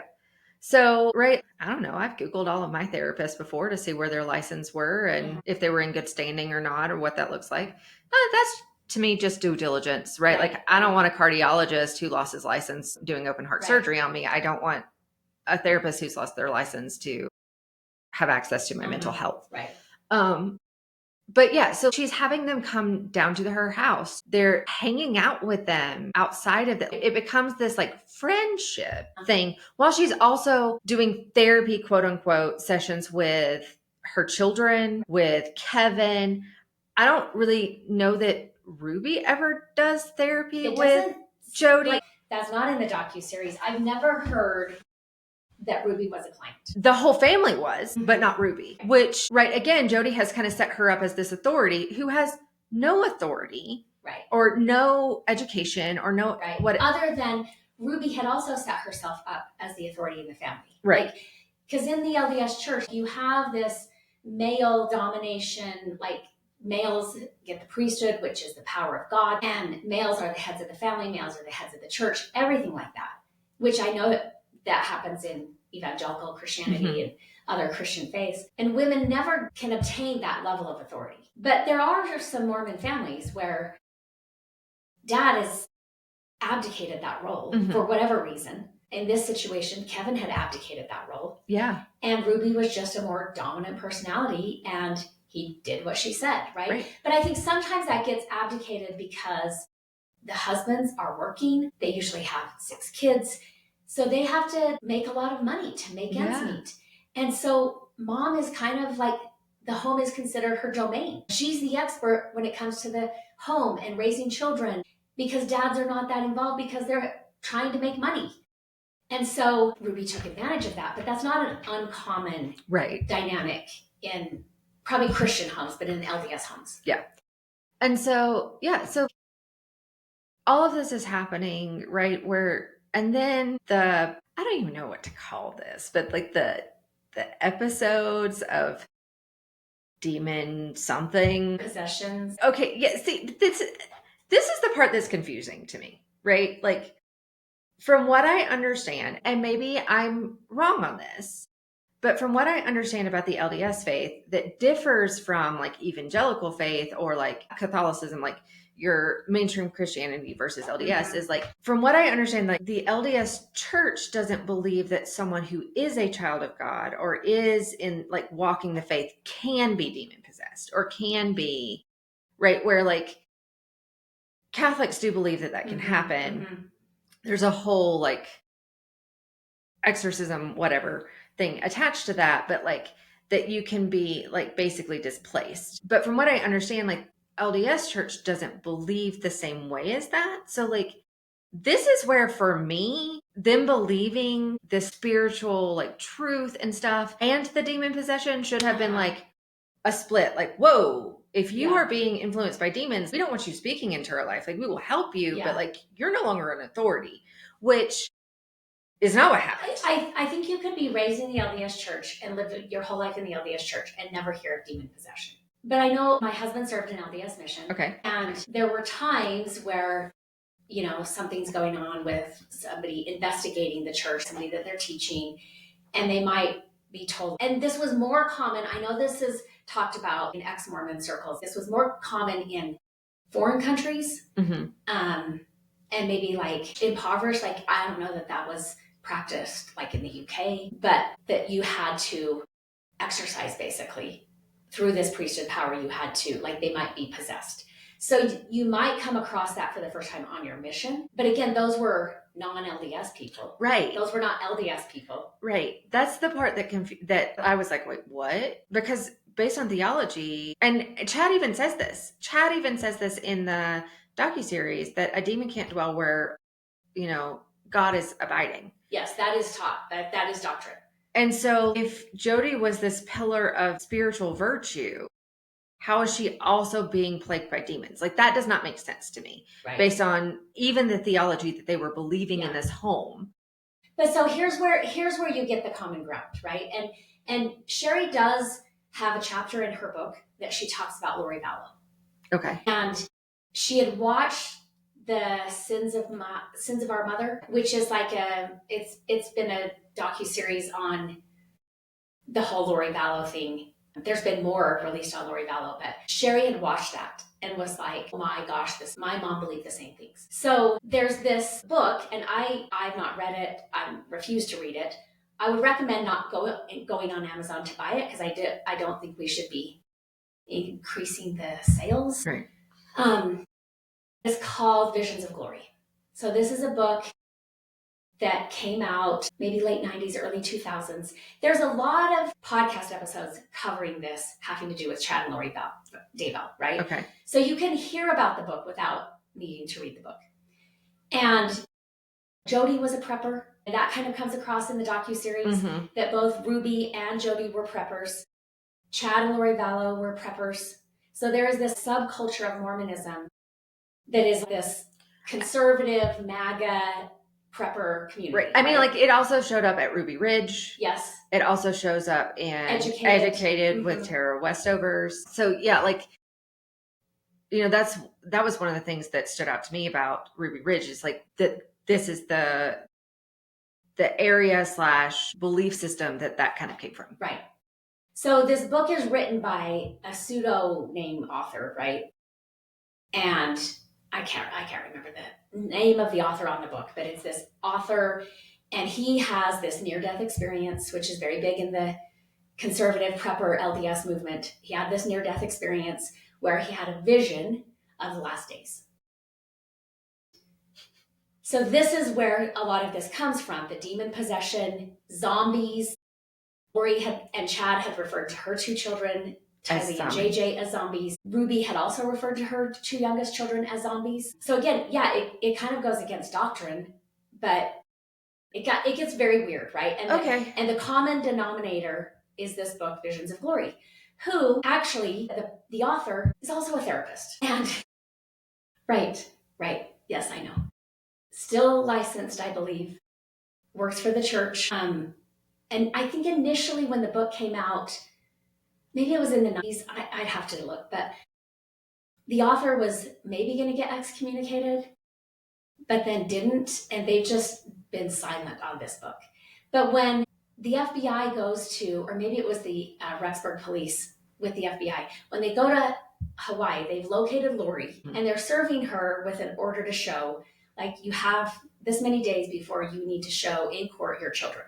So, I don't know, I've Googled all of my therapists before to see where their license were and if they were in good standing or not, or what that looks like. That's, to me, just due diligence, right? Like, I don't want a cardiologist who lost his license doing open heart surgery on me. I don't want a therapist who's lost their license to have access to my mental health. Right. But yeah, so she's having them come down to her house. They're hanging out with them outside of it becomes this like friendship thing, while she's also doing therapy, quote unquote, sessions with her children, with Kevin. I don't really know that Ruby ever does therapy with Jodi. That's not in the docuseries. I've never heard that Ruby was a client. The whole family was, but not Ruby, which, again, Jodi has kind of set her up as this authority who has no authority or no education or no what. Other than Ruby had also set herself up as the authority in the family. Right. Because in the LDS church, you have this male domination, like males get the priesthood, which is the power of God, and males are the heads of the family, males are the heads of the church, everything like that, which I know that happens in evangelical Christianity and other Christian faiths. And women never can obtain that level of authority. But there are some Mormon families where dad has abdicated that role for whatever reason. In this situation, Kevin had abdicated that role. Yeah. And Ruby was just a more dominant personality, and he did what she said, right? But I think sometimes that gets abdicated because the husbands are working. They usually have 6 kids. So they have to make a lot of money to make ends meet. And so mom is kind of like, the home is considered her domain. She's the expert when it comes to the home and raising children, because dads are not that involved because they're trying to make money. And so Ruby took advantage of that, but that's not an uncommon dynamic in probably Christian homes, but in LDS homes. Yeah. And so, so all of this is happening, and then I don't even know what to call this, but like the episodes of demon something. Possessions. Okay, yeah, see, this is the part that's confusing to me, right? Like, from what I understand, and maybe I'm wrong on this, but from what I understand about the LDS faith that differs from like evangelical faith or like Catholicism, like your mainstream Christianity versus LDS is like, from what I understand, like the LDS church doesn't believe that someone who is a child of God or is in like walking the faith can be demon possessed or can be where like Catholics do believe that can happen. there's a whole like exorcism, whatever thing attached to that, but like that you can be like basically displaced. But from what I understand, like LDS church doesn't believe the same way as that. So like this is where for me, them believing the spiritual like truth and stuff and the demon possession should have been like a split. Like, whoa, if you are being influenced by demons, we don't want you speaking into our life. Like we will help you, but like you're no longer an authority, which is not what happened. I think you could be raised in the LDS church and live your whole life in the LDS church and never hear of demon possession. But I know my husband served an LDS mission. Okay. And there were times where, you know, something's going on with somebody investigating the church, somebody that they're teaching, and they might be told. And this was more common. I know this is talked about in ex-Mormon circles. This was more common in foreign countries, and maybe like impoverished. Like, I don't know that that was practiced like in the UK, but that you had to exercise basically through this priesthood power. You had to, like, they might be possessed. So you might come across that for the first time on your mission. But again, those were non-LDS people. Right. Those were not LDS people. Right. That's the part that I was like, wait, what? Because based on theology, and Chad even says this. Chad even says this in the docuseries that a demon can't dwell where, you know, God is abiding. Yes, that is taught. That is doctrine. And so if Jodi was this pillar of spiritual virtue, how is she also being plagued by demons? Like that does not make sense to me, based on even the theology that they were believing in this home. But so here's where you get the common ground, right? And Sherry does have a chapter in her book that she talks about Lori Vallow. Okay. And she had watched the Sins of Our Mother, which is like it's been a docuseries on the whole Lori Vallow thing. There's been more released on Lori Vallow, but Sherry had watched that and was like, oh my gosh, my mom believed the same things. So there's this book, and I've not read it. I refuse to read it. I would recommend not going on Amazon to buy it, because I don't think we should be increasing the sales. Right. It's called Visions of Glory. So this is a book that came out maybe late 90s, early 2000s. There's a lot of podcast episodes covering this, having to do with Chad and Lori Daybell, right? Okay. So you can hear about the book without needing to read the book. And Jodi was a prepper. And that kind of comes across in the docuseries, that both Ruby and Jodi were preppers. Chad and Lori Vallow were preppers. So there is this subculture of Mormonism that is this conservative MAGA prepper community. Right. I mean, like it also showed up at Ruby Ridge. Yes. It also shows up in Educated with Tara Westovers. So yeah, like, you know, that was one of the things that stood out to me about Ruby Ridge, is like that this is the area / belief system that kind of came from. Right. So this book is written by a pseudonym author, right? And I can't remember the name of the author on the book, but it's this author, and he has this near-death experience, which is very big in the conservative prepper LDS movement. He had this near-death experience where he had a vision of the last days. So this is where a lot of this comes from, the demon possession, zombies. Lori and Chad had referred to her two children, Tylee and JJ, as zombies. Ruby had also referred to her two youngest children as zombies. So again, yeah, it kind of goes against doctrine, but it gets very weird, right? And and the common denominator is this book, Visions of Glory, who actually, the author is also a therapist. And right, yes, I know. Still licensed, I believe, works for the church. And I think initially when the book came out, maybe it was in the 90s, I'd have to look, but the author was maybe going to get excommunicated, but then didn't, and they've just been silent on this book. But when the FBI goes to, or maybe it was the Rexburg police with the FBI, when they go to Hawaii, they've located Lori, and they're serving her with an order to show, like, you have this many days before you need to show in court your children.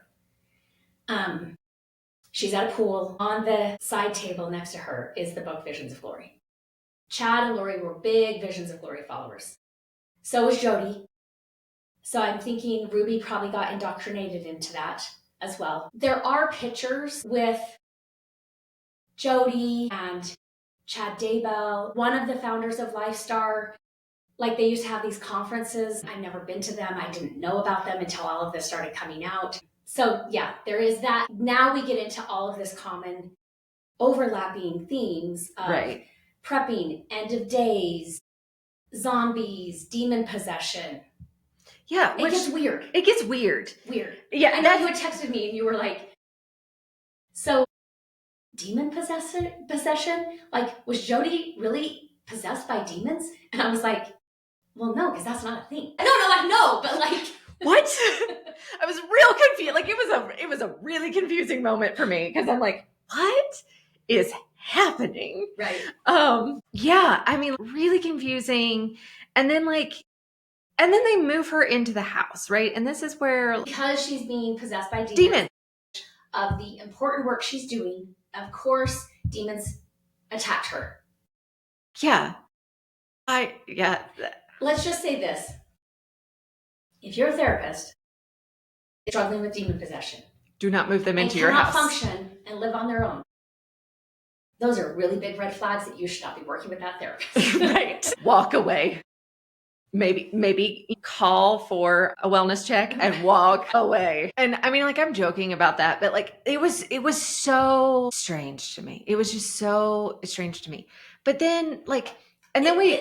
She's at a pool. On the side table next to her is the book Visions of Glory. Chad and Lori were big Visions of Glory followers. So was Jodi. So I'm thinking Ruby probably got indoctrinated into that as well. There are pictures with Jodi and Chad Daybell, one of the founders of Lifestar. Like they used to have these conferences. I've never been to them. I didn't know about them until all of this started coming out. So yeah, there is that. Now we get into all of this common overlapping themes of Right. prepping, end of days, zombies, demon possession. Yeah. It gets weird. It gets weird. Weird. Yeah. I know you had texted me and you were like, so demon possession? Like, was Jodi really possessed by demons? And I was like, well, no, because that's not a thing. No, I know, but like what? I was real confused. Like it was a really confusing moment for me because I'm like, what is happening? Right. Yeah, I mean, really confusing. And then they move her into the house, right? And this is where because she's being possessed by demons of the important work she's doing, of course, demons attacked her. Yeah. Let's just say this. If you're a therapist struggling with demon possession, do not move them into your house. Function and live on their own. Those are really big red flags that you should not be working with that therapist. Right. Walk away. Maybe call for a wellness check and walk away. And I mean, like, I'm joking about that, but like, it was so strange to me. It was just so strange to me. But then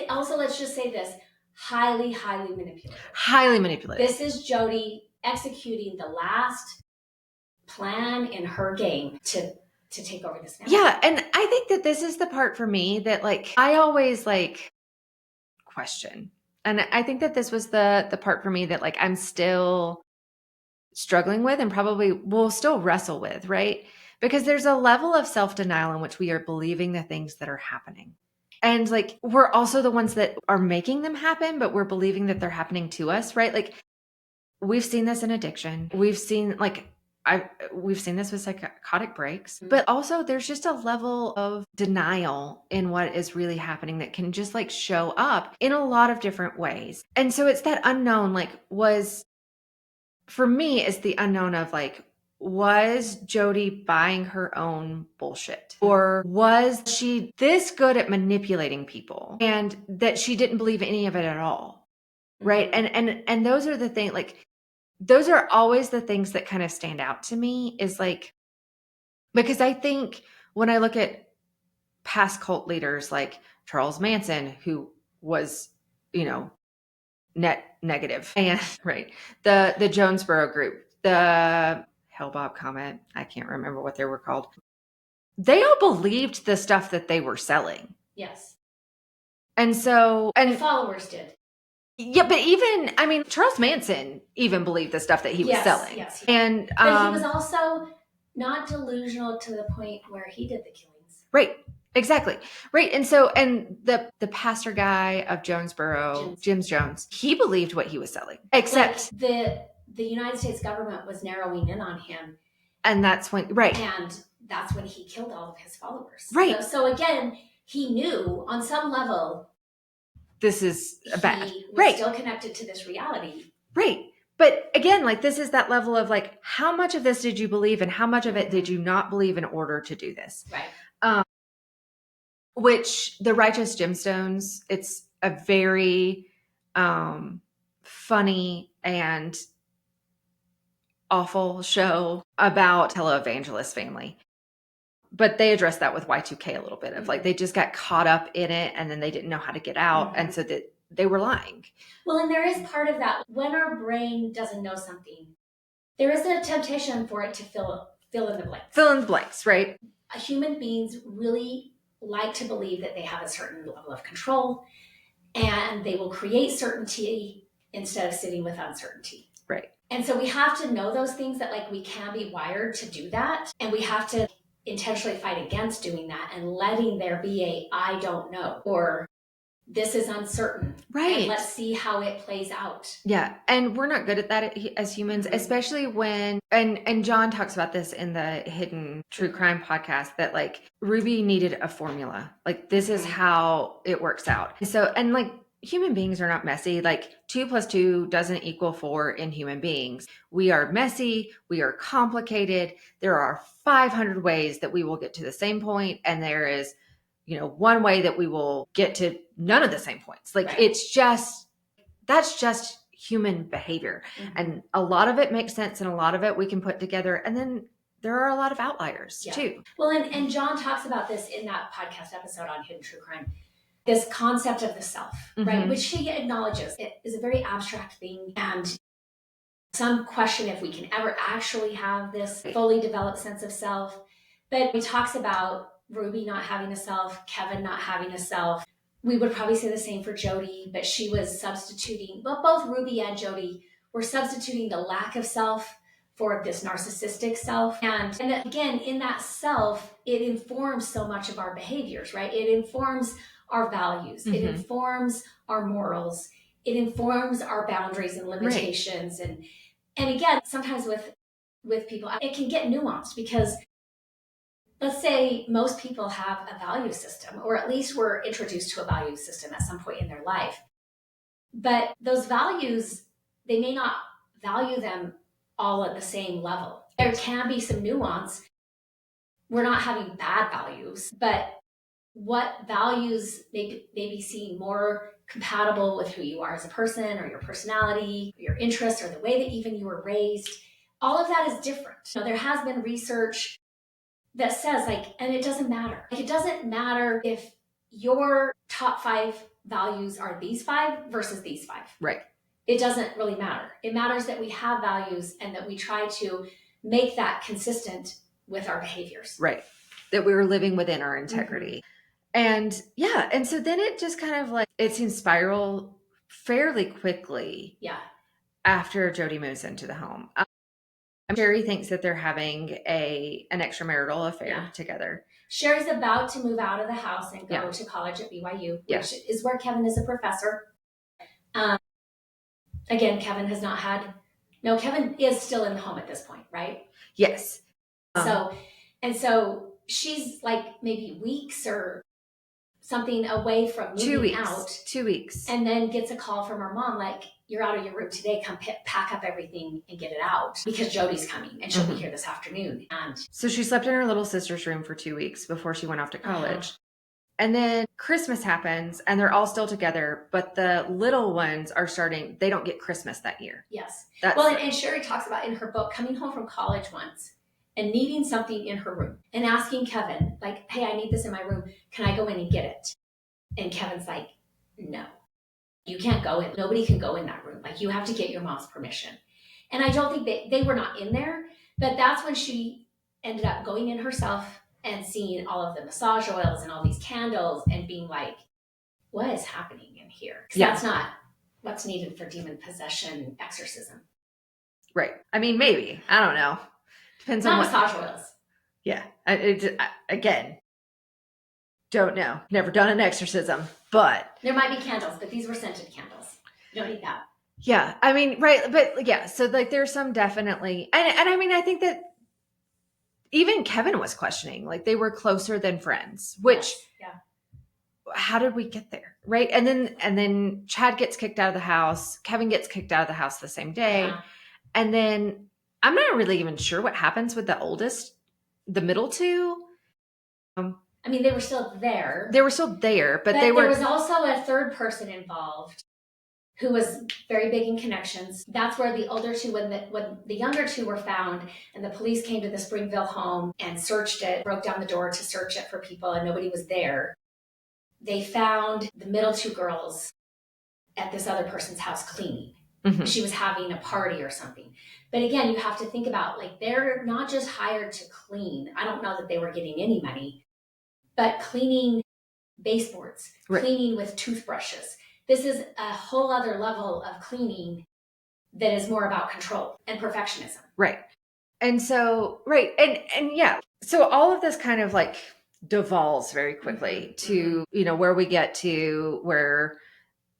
also, let's just say this, highly manipulative. Highly manipulative. This is Jodi executing the last plan in her game to take over this family. Yeah. And I think that this is the part for me that like, I always like question. And I think that this was the part for me that like I'm still struggling with and probably will still wrestle with, right? Because there's a level of self-denial in which we are believing the things that are happening. And like we're also the ones that are making them happen, but we're believing that they're happening to us, right? Like we've seen this in addiction. We've seen this with psychotic breaks, but also there's just a level of denial in what is really happening that can just like show up in a lot of different ways. And so it's that unknown, like for me, it's the unknown of like, was Jodi buying her own bullshit? Or was she this good at manipulating people and that she didn't believe any of it at all? Right. And those are the things, like, those are always the things that kind of stand out to me is like, because I think when I look at past cult leaders like Charles Manson, who was, net negative, and right, the Jonesboro group, the Hellbob Comet, I can't remember what they were called. They all believed the stuff that they were selling. Yes. And the followers did. Yeah, but even, I mean, Charles Manson even believed the stuff that he was selling. Yes. But he was also not delusional to the point where he did the killings. Right. Exactly. Right. And the pastor guy of Jonesboro, Jim Jones, he believed what he was selling. Except like the United States government was narrowing in on him. And that's when, right. And that's when he killed all of his followers. Right. So again, he knew on some level this is bad. He was still connected to this reality. Right. But again, like this is that level of like, how much of this did you believe and how much of it did you not believe in order to do this? Right. Which the Righteous Gemstones, it's a very funny and awful show about televangelist family. But they addressed that with Y2K a little bit of like, they just got caught up in it and then they didn't know how to get out. And so that they were lying. Well, and there is part of that. When our brain doesn't know something, there is a temptation for it to fill in the blanks. Fill in the blanks, right? Human beings really like to believe that they have a certain level of control and they will create certainty instead of sitting with uncertainty. Right. And so we have to know those things that like we can be wired to do that. And we have to intentionally fight against doing that and letting there be a I don't know or this is uncertain. Right. And let's see how it plays out. Yeah. And we're not good at that as humans, especially when, and John talks about this in the Hidden True Crime podcast, that like Ruby needed a formula. Like this is how it works out. So, and like human beings are not messy. Like 2 plus 2 doesn't equal 4 in human beings. We are messy. We are complicated. There are 500 ways that we will get to the same point, and there is, one way that we will get to none of the same points. Like Right. it's just, that's just human behavior. Mhm. And a lot of it makes sense, and a lot of it we can put together. And then there are a lot of outliers too. Well, and John talks about this in that podcast episode on hidden true crime. This concept of the self, right? Which he acknowledges it is a very abstract thing, and some question if we can ever actually have this fully developed sense of self. But he talks about Ruby not having a self, Kevin not having a self. We would probably say the same for Jodi, but she was substituting, well, both Ruby and Jodi were substituting the lack of self for this narcissistic self. And again, in that self, it informs so much of our behaviors, right? It informs our values. It informs our morals. It informs our boundaries and limitations. Right. And again, sometimes with people, it can get nuanced because let's say most people have a value system, or at least were introduced to a value system at some point in their life. But those values, they may not value them all at the same level. There can be some nuance. We're not having bad values, but what values may be seen more compatible with who you are as a person, or your personality, or your interests, or the way that even you were raised. All of that is different. So there has been research that says and it doesn't matter. It doesn't matter if your top 5 values are these 5 versus these 5. Right. It doesn't really matter. It matters that we have values and that we try to make that consistent with our behaviors. Right. That we were living within our integrity. And yeah. And so then it just kind of it seems spiral fairly quickly. Yeah. After Jodi moves into the home. Sherry thinks that they're having an extramarital affair together. Sherry's about to move out of the house and go to college at BYU, which is where Kevin is a professor. Again, Kevin is still in the home at this point, right? Yes. So she's maybe weeks or something away from moving out. 2 weeks. And then gets a call from her mom, you're out of your room today, come pack up everything and get it out because Jodi's coming and she'll be here this afternoon. And so she slept in her little sister's room for 2 weeks before she went off to college. And then Christmas happens and they're all still together, but the little ones they don't get Christmas that year. Yes. And Sherry talks about in her book coming home from college once and needing something in her room and asking Kevin, hey, I need this in my room. Can I go in and get it? And Kevin's like, no, you can't go in. Nobody can go in that room. You have to get your mom's permission. And I don't think they were not in there, but that's when she ended up going in herself and seeing all of the massage oils and all these candles and being like, what is happening in here? Because that's not what's needed for demon possession exorcism. Right. I mean, maybe. I don't know. Depends on massage oils. Yeah. Again, don't know. Never done an exorcism, but there might be candles, but these were scented candles. You don't need that. Yeah. I mean, right. But yeah. So there's some definitely, and I mean, I think that even Kevin was questioning, they were closer than friends, which how did we get there? Right. And then Chad gets kicked out of the house. Kevin gets kicked out of the house the same day. Yeah. And then I'm not really even sure what happens with the middle 2. I mean, they were still there. But there was also a third person involved who was very big in connections. That's where the older 2, when the younger 2 were found and the police came to the Springville home and searched it, broke down the door to search it for people and nobody was there. They found the middle 2 girls at this other person's house cleaning. Mm-hmm. She was having a party or something. But again, you have to think about they're not just hired to clean. I don't know that they were getting any money, but cleaning baseboards, cleaning with toothbrushes. This is a whole other level of cleaning that is more about control and perfectionism. Right. And so, right. And yeah. So all of this kind of devolves very quickly to, where we get to where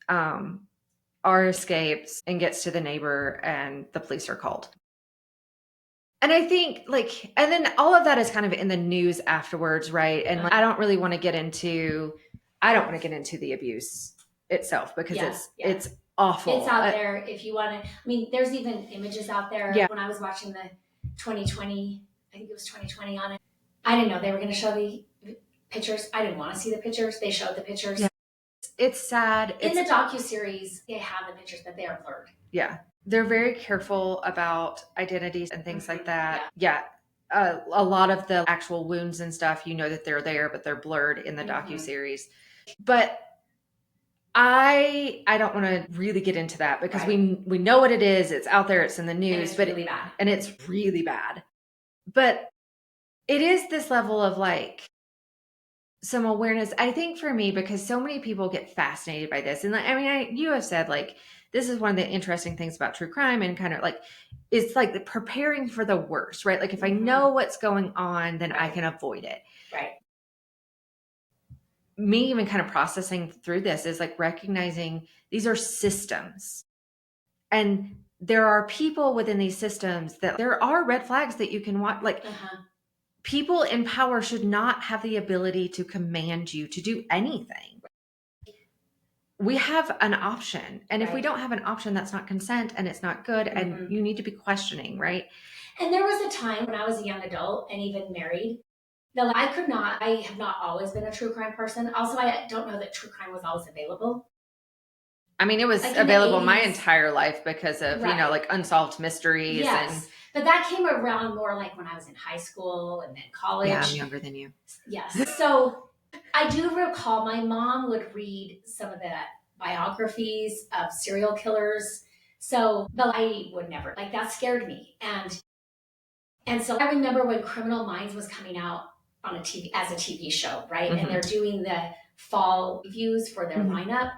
R escapes and gets to the neighbor and the police are called. And I think and then all of that is kind of in the news afterwards. Right. And I don't want to get into the abuse itself because Yeah, it's awful. It's out there if you want to. I mean, there's even images out there. Yeah. When I was watching the 2020, I think it was 2020 on it, I didn't know they were going to show the pictures. I didn't want to see the pictures. They showed the pictures. Yeah. It's sad. In the docuseries, they have the pictures, but they are blurred. Yeah. They're very careful about identities and things like that. Yeah. A lot of the actual wounds and stuff, you know that they're there, but they're blurred in the docuseries. But I don't want to really get into that because we know what it is. It's out there. It's in the news, but really bad. And it's really bad. But it is this level of like some awareness, I think, for me, because so many people get fascinated by this. And I mean, you have said like, this is one of the interesting things about true crime and kind of like, it's like the preparing for the worst, right? Like if I know what's going on, then I can avoid it. Right. Me even kind of processing through this is like recognizing these are systems. And there are people within these systems that there are red flags that you can watch. Like people in power should not have the ability to command you to do anything. We have an option. And if we don't have an option, that's not consent and it's not good. And you need to be questioning, right? And there was a time when I was a young adult and even married that I have not always been a true crime person. Also, I don't know that true crime was always available. I mean, it was like available my entire life because of, you know, like unsolved mysteries. Yes. But that came around more like when I was in high school and then college. Yeah, I'm younger than you. Yes. So I do recall my mom would read some of the biographies of serial killers. So, but I would never, like that scared me. And so I remember when Criminal Minds was coming out on a TV, as a TV show, right? And they're doing the fall reviews for their lineup.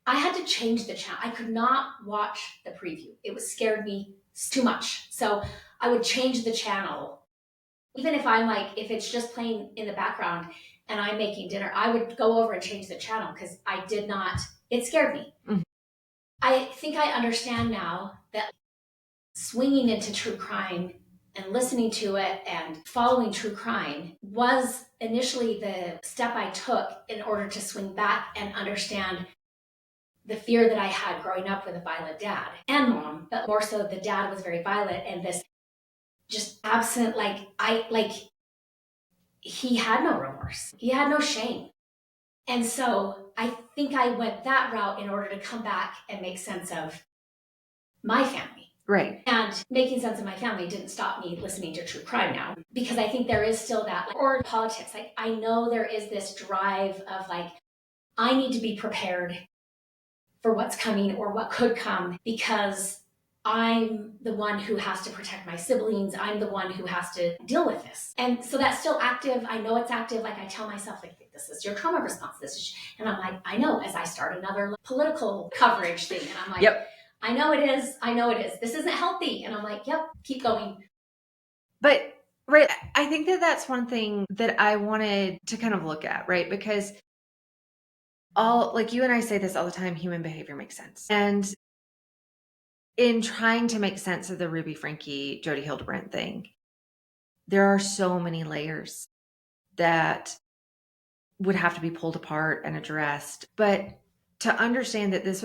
I had to change the channel. I could not watch the preview. It scared me too much. So I would change the channel. Even if I'm like, if it's just playing in the background and I'm making dinner, I would go over and change the channel because it scared me. I think I understand now that swinging into true crime and listening to it and following true crime was initially the step I took in order to swing back and understand the fear that I had growing up with a violent dad and mom, but more so the dad was very violent and this just absent, he had no remorse. He had no shame. And so I think I went that route in order to come back and make sense of my family. Right. And making sense of my family didn't stop me listening to true crime now, because I think there is still that, or politics. Like I know there is this drive of like, I need to be prepared for what's coming or what could come because I'm the one who has to protect my siblings. I'm the one who has to deal with this. And so that's still active. I know it's active. Like I tell myself, like, this is your trauma response. And I'm like, I know, as I start another political coverage thing. And I'm like, yep. I know it is. I know it is. This isn't healthy. And I'm like, yep, keep going. But, right, I think that that's one thing that I wanted to kind of look at, right? Because like you and I say this all the time, human behavior makes sense. And in trying to make sense of the Ruby Franke, Jodi Hildebrandt thing, there are so many layers that would have to be pulled apart and addressed. But to understand that this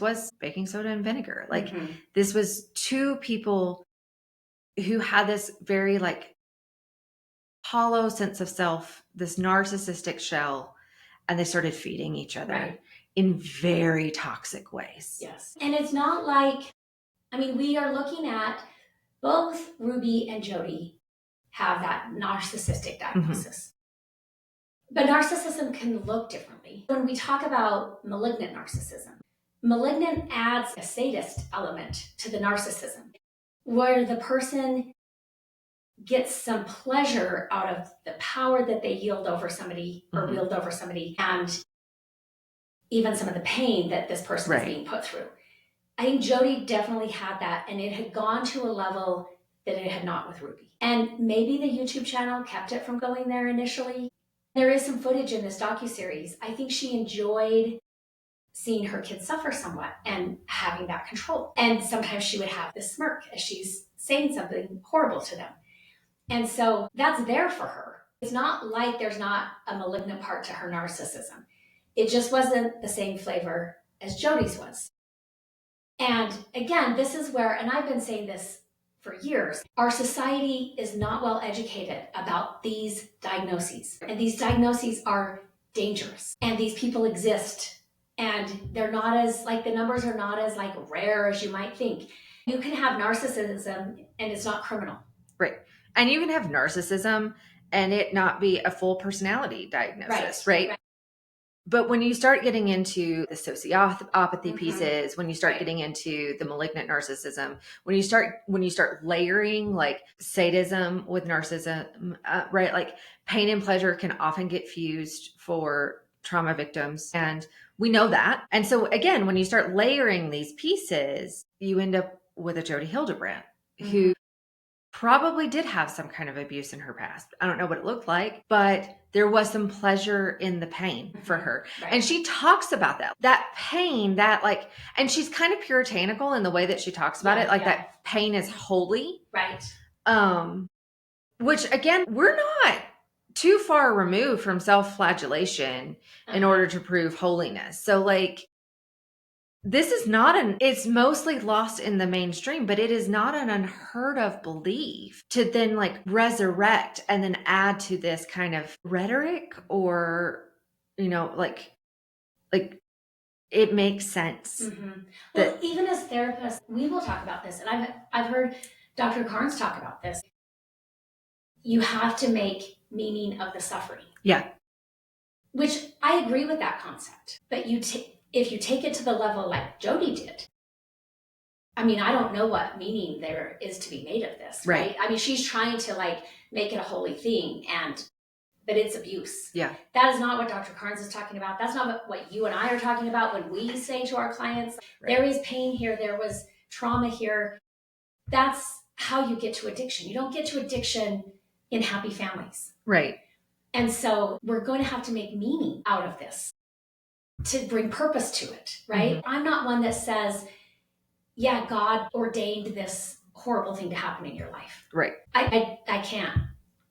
was baking soda and vinegar. Like this was two people who had this very like hollow sense of self, this narcissistic shell, and they started feeding each other in very toxic ways. Yes. And it's not like, I mean, we are looking at both Ruby and Jodi have that narcissistic diagnosis. But narcissism can look differently. When we talk about malignant narcissism, malignant adds a sadist element to the narcissism, where the person gets some pleasure out of the power that they yield over somebody or wield over somebody, and even some of the pain that this person is being put through. I think Jodi definitely had that, and it had gone to a level that it had not with Ruby. And maybe the YouTube channel kept it from going there initially. There is some footage in this docuseries. I think she enjoyed seeing her kids suffer somewhat and having that control. And sometimes she would have this smirk as she's saying something horrible to them. And so that's there for her. It's not like there's not a malignant part to her narcissism. It just wasn't the same flavor as Jodi's was. And again, this is where, and I've been saying this for years, our society is not well educated about these diagnoses. And these diagnoses are dangerous. And these people exist. And they're not as, like, the numbers are not as, like, rare as you might think. You can have narcissism and it's not criminal. Right. And you can have narcissism and it not be a full personality diagnosis, right? But when you start getting into the sociopathy pieces, when you start getting into the malignant narcissism, when you start layering like sadism with narcissism, right? Like pain and pleasure can often get fused for trauma victims. And we know that. And so again, when you start layering these pieces, you end up with a Jodi Hildebrandt who probably did have some kind of abuse in her past. I don't know what it looked like, but there was some pleasure in the pain for her. Right. And she talks about that pain, that like, and she's kind of puritanical in the way that she talks about it. Like that pain is holy. Right. Which again, we're not too far removed from self-flagellation in order to prove holiness. So like, this is not it's mostly lost in the mainstream, but it is not an unheard of belief to then like resurrect and then add to this kind of rhetoric or, you know, like it makes sense. Well, even as therapists, we will talk about this. And I've heard Dr. Carnes talk about this. You have to make meaning of the suffering. Yeah. Which I agree with that concept. But if you take it to the level like Jodi did, I mean, I don't know what meaning there is to be made of this, right? I mean, she's trying to like make it a holy thing, but it's abuse. Yeah. That is not what Dr. Carnes is talking about. That's not what you and I are talking about when we say to our clients, there is pain here, there was trauma here. That's how you get to addiction. You don't get to addiction in happy families. Right. And so we're going to have to make meaning out of this to bring purpose to it, right? I'm not one that says, yeah, God ordained this horrible thing to happen in your life. Right. I can't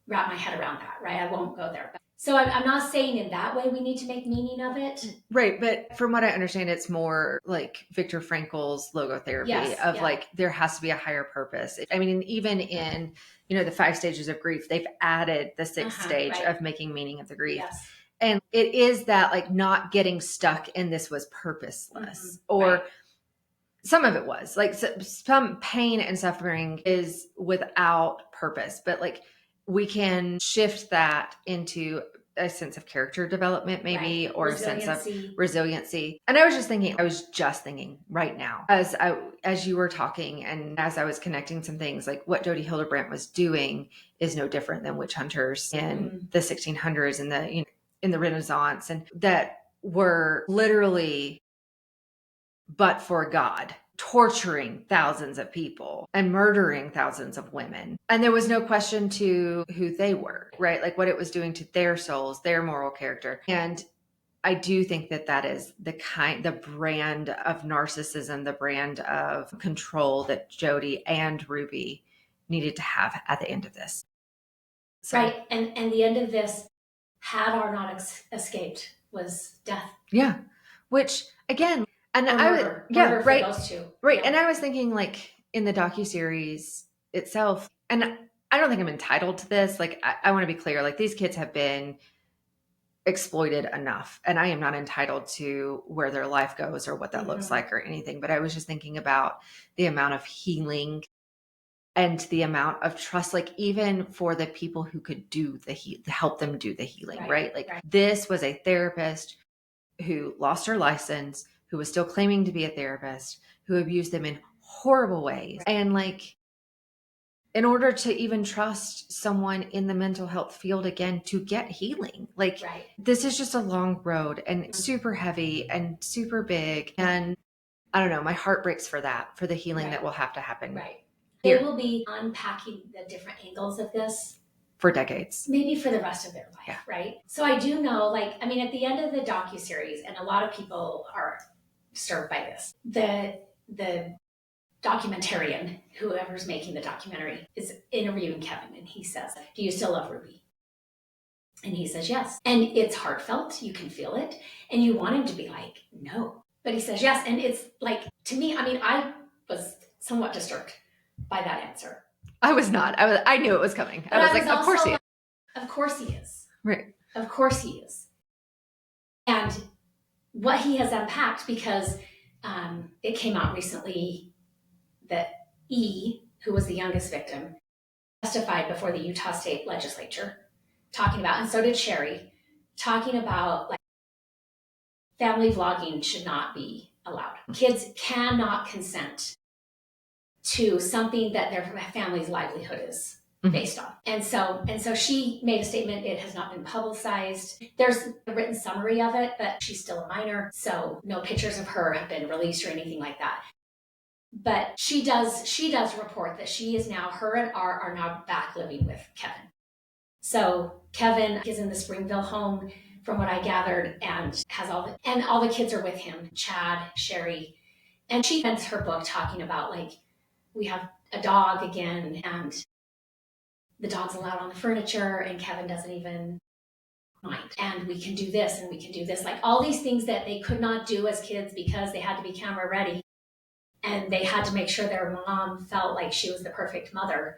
wrap my head around that, right? I won't go there. So I'm not saying in that way we need to make meaning of it. Right. But from what I understand, it's more like Viktor Frankl's logotherapy like there has to be a higher purpose. I mean, even in, you know, the 5 stages of grief, they've added the 6th stage of making meaning of the grief. Yes. And it is that like not getting stuck in this was purposeless or some of it was like some pain and suffering is without purpose, but like we can shift that into a sense of character development maybe or a sense of resiliency. And I was just thinking right now as you were talking and as I was connecting some things, like what Jodi Hildebrandt was doing is no different than witch hunters in the 1600s and the, you know, in the Renaissance, and that were literally, but for God, torturing thousands of people and murdering thousands of women. And there was no question to who they were, right? Like what it was doing to their souls, their moral character. And I do think that is the brand of narcissism, the brand of control that Jodi and Ruby needed to have at the end of this. So, right. And the end of this, had our not escaped, was death. Yeah. Which again, and murder for those two. Right. Yeah. And I was thinking like in the docuseries itself, and I don't think I'm entitled to this. Like I want to be clear, like these kids have been exploited enough and I am not entitled to where their life goes or what that looks like or anything. But I was just thinking about the amount of healing and the amount of trust, like even for the people who could do help them do the healing, right? Like this was a therapist who lost her license, who was still claiming to be a therapist, who abused them in horrible ways. And like, in order to even trust someone in the mental health field again to get healing, like this is just a long road and super heavy and super big. And I don't know, my heart breaks for the healing that will have to happen. Right. They will be unpacking the different angles of this for decades, maybe for the rest of their life, right? So I do know, like, I mean, at the end of the docuseries, and a lot of people are disturbed by this, the documentarian, whoever's making the documentary, is interviewing Kevin, and he says, "Do you still love Ruby?" And he says yes. And it's heartfelt. You can feel it. And you want him to be like, no. But he says yes. And it's like, to me, I mean, I was somewhat disturbed by that answer. I was not. I knew it was coming. But I was like, of course he is. Of course he is. Right. Of course he is. And what he has unpacked, because it came out recently that E, who was the youngest victim, testified before the Utah State Legislature, talking about, and so did Sherry, talking about like family vlogging should not be allowed. Kids cannot consent to something that their family's livelihood is based on. And so she made a statement. It has not been publicized. There's a written summary of it, but she's still a minor, so no pictures of her have been released or anything like that. But she does report that she is now, her and R are now back living with Kevin. So Kevin is in the Springville home, from what I gathered, and has all the kids are with him, Chad, Sherry. And she ends her book talking about like, we have a dog again, and the dog's allowed on the furniture, and Kevin doesn't even mind. And we can do this, and we can do this. Like all these things that they could not do as kids because they had to be camera ready. And they had to make sure their mom felt like she was the perfect mother.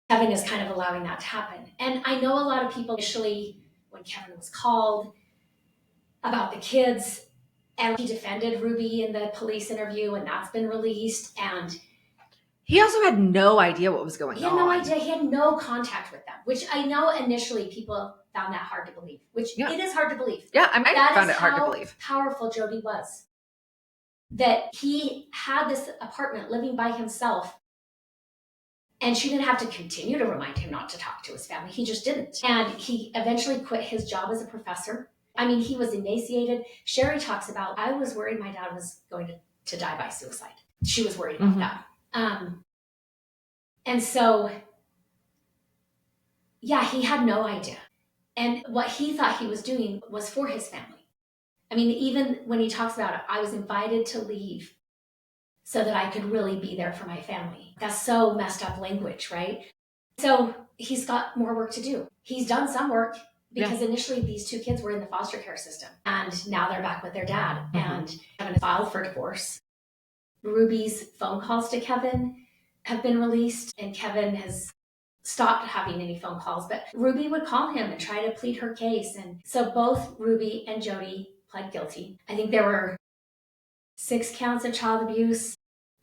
Kevin is kind of allowing that to happen. And I know a lot of people initially, when Kevin was called about the kids, and he defended Ruby in the police interview, and that's been released. And he also had no idea what was going on. He had no idea. He had no contact with them, which I know initially people found that hard to believe, which it is hard to believe. Yeah, I found it hard to believe. Powerful Jodi was. That he had this apartment living by himself, and she didn't have to continue to remind him not to talk to his family. He just didn't. And he eventually quit his job as a professor. I mean, he was emaciated. Sherry talks about, I was worried my dad was going to die by suicide. She was worried about that. And so, yeah, he had no idea. And what he thought he was doing was for his family. I mean, even when he talks about it, I was invited to leave so that I could really be there for my family. That's so messed up language, right? So he's got more work to do. He's done some work because initially these two kids were in the foster care system, and now they're back with their dad, and Kevin filed for divorce. Ruby's phone calls to Kevin have been released, and Kevin has stopped having any phone calls, but Ruby would call him and try to plead her case. And so both Ruby and Jodi pled guilty. I think there were 6 counts of child abuse.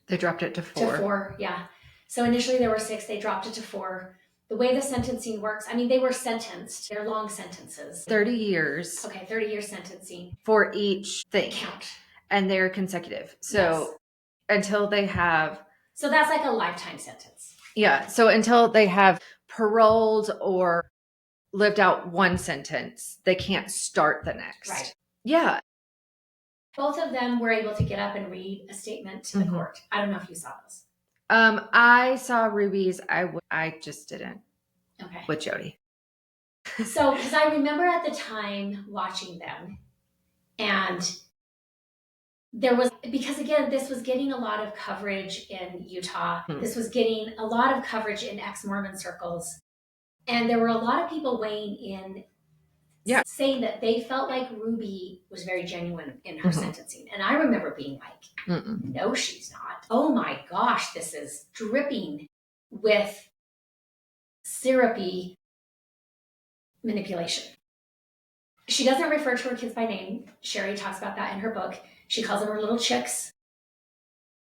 They dropped it to 4. To 4, yeah. So initially there were 6, they dropped it to 4. The way the sentencing works, I mean, they were sentenced. They're long sentences. 30 years. Okay, 30-year sentencing. For each thing. Count. And they're consecutive. So until they have... So that's like a lifetime sentence. Yeah. So until they have paroled or lived out one sentence, they can't start the next. Right. Yeah. Both of them were able to get up and read a statement to the court. I don't know if you saw those. I saw Ruby's. I just didn't. Okay. With Jodi. So, because I remember at the time watching them, and there was, because again, this was getting a lot of coverage in Utah. This was getting a lot of coverage in ex-Mormon circles. And there were a lot of people weighing in saying that they felt like Ruby was very genuine in her sentencing. And I remember being like, no, she's not. Oh my gosh, this is dripping with syrupy manipulation. She doesn't refer to her kids by name. Sherry talks about that in her book. She calls them her little chicks.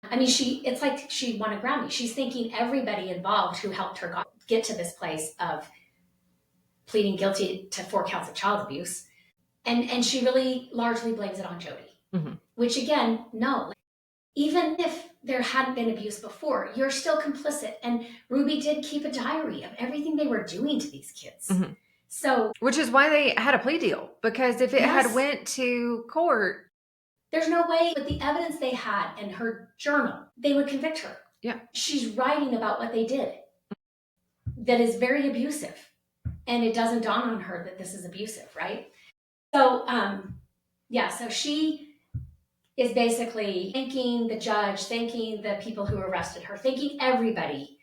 I mean, it's like she won a Grammy. She's thanking everybody involved who helped her get to this place of pleading guilty to 4 counts of child abuse. And she really largely blames it on Jodi, which again, no. Even if there hadn't been abuse before, you're still complicit. And Ruby did keep a diary of everything they were doing to these kids. So, which is why they had a plea deal, because if it had went to court, there's no way with the evidence they had in her journal, they would convict her. Yeah. She's writing about what they did that is very abusive. And it doesn't dawn on her that this is abusive, right? So, so she is basically thanking the judge, thanking the people who arrested her, thanking everybody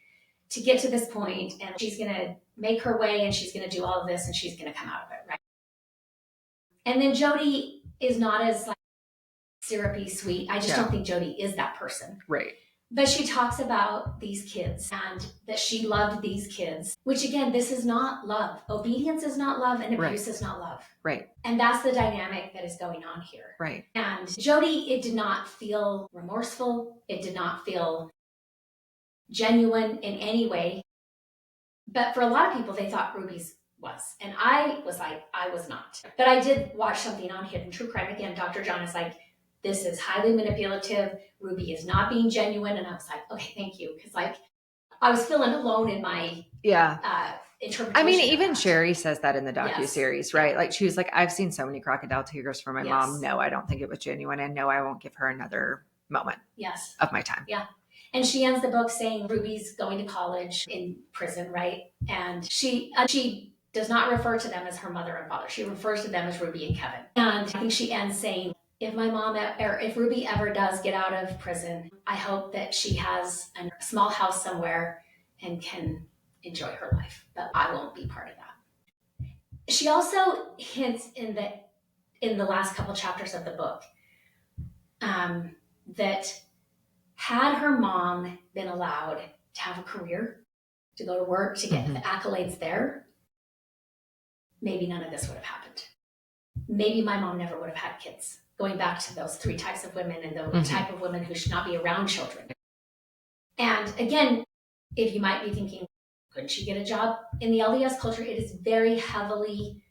to get to this point, and she's going to make her way, and she's going to do all of this, and she's going to come out of it, right? And then Jodi is not as like syrupy sweet. I just don't think Jodi is that person. Right. But she talks about these kids and that she loved these kids, which again, this is not love. Obedience is not love, and abuse is not love. Right. And that's the dynamic that is going on here. Right. And Jodi, it did not feel remorseful. It did not feel genuine in any way. But for a lot of people, they thought Ruby's was. And I was like, I was not. But I did watch something on Hidden True Crime. Again, Dr. John is like, this is highly manipulative. Ruby is not being genuine. And I was like, okay, thank you. Because like, I was feeling alone in my interpretation. I mean, even Sherry says that in the docuseries, right? Like, she was like, I've seen so many crocodile tears from my mom. No, I don't think it was genuine. And no, I won't give her another moment of my time. Yeah. And she ends the book saying Ruby's going to college in prison, right? And she does not refer to them as her mother and father. She refers to them as Ruby and Kevin. And I think she ends saying, if my mom, or if Ruby ever does get out of prison, I hope that she has a small house somewhere and can enjoy her life, but I won't be part of that. She also hints in the last couple chapters of the book that had her mom been allowed to have a career, to go to work, to get the accolades there, maybe none of this would have happened. Maybe my mom never would have had kids. Going back to those 3 types of women and the type of women who should not be around children. And again, if you might be thinking, couldn't she get a job? In the LDS culture, it is very heavily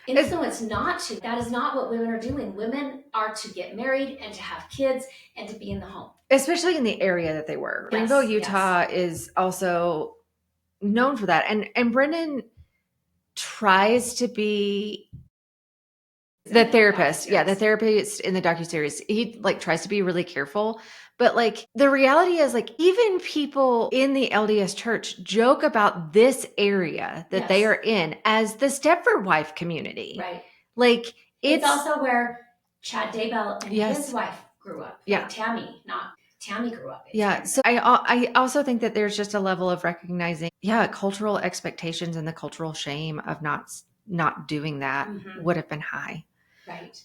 influenced not to. That is not what women are doing. Women are to get married and to have kids and to be in the home. Especially in the area that they were. Greenville, Utah is also known for that. And Brendan tries to be the therapist. Yeah, the therapist in the docuseries. He like tries to be really careful. But like the reality is like even people in the LDS church joke about this area that they are in as the Stepford wife community. Right. Like it's also where Chad Daybell and his wife grew up. Like Tammy grew up. So I also think that there's just a level of recognizing, cultural expectations and the cultural shame of not doing that would have been high. Right.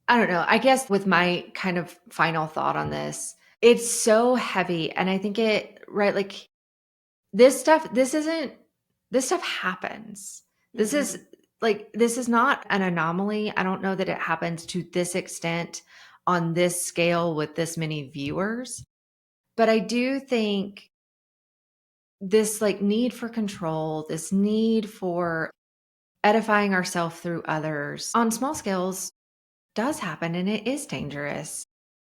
I don't know. I guess with my kind of final thought on this, it's so heavy. And I think like this stuff happens. This is not an anomaly. I don't know that it happens to this extent on this scale with this many viewers. But I do think this like need for control, this need for edifying ourselves through others on small scales does happen, and it is dangerous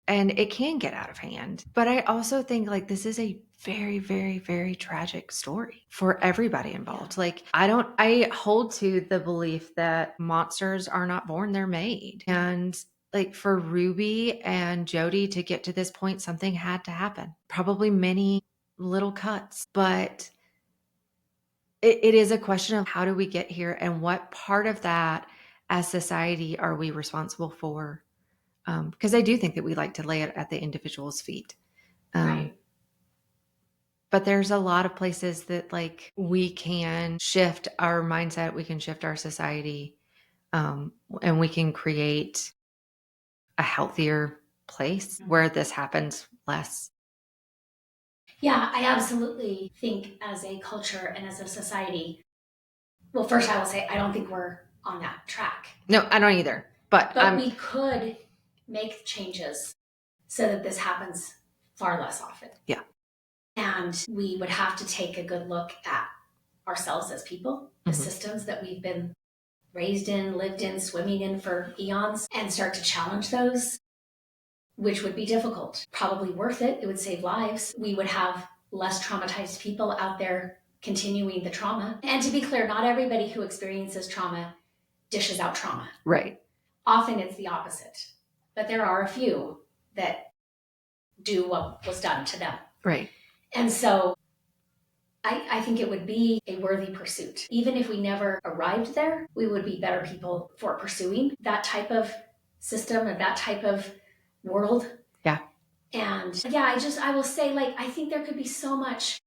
and it can get out of hand. But I also think like this is a very, very, very tragic story for everybody involved. Like I hold to the belief that monsters are not born, they're made. And like for Ruby and Jodi to get to this point, something had to happen. Probably many little cuts, but it is a question of how do we get here and what part of that as society are we responsible for? Because I do think that we like to lay it at the individual's feet. Right. But there's a lot of places that like we can shift our mindset, we can shift our society, and we can create a healthier place where this happens less. Yeah, I absolutely think as a culture and as a society, well, first I will say, I don't think we're on that track. No, I don't either. But we could make changes so that this happens far less often. Yeah. And we would have to take a good look at ourselves as people, the systems that we've been raised in, lived in, swimming in for eons, and start to challenge those, which would be difficult. Probably worth it. It would save lives. We would have less traumatized people out there continuing the trauma. And to be clear, not everybody who experiences trauma dishes out trauma. Right. Often it's the opposite. But there are a few that do what was done to them. Right. And so I think it would be a worthy pursuit. Even if we never arrived there, we would be better people for pursuing that type of system and that type of world. Yeah. And I will say, like, I think there could be so much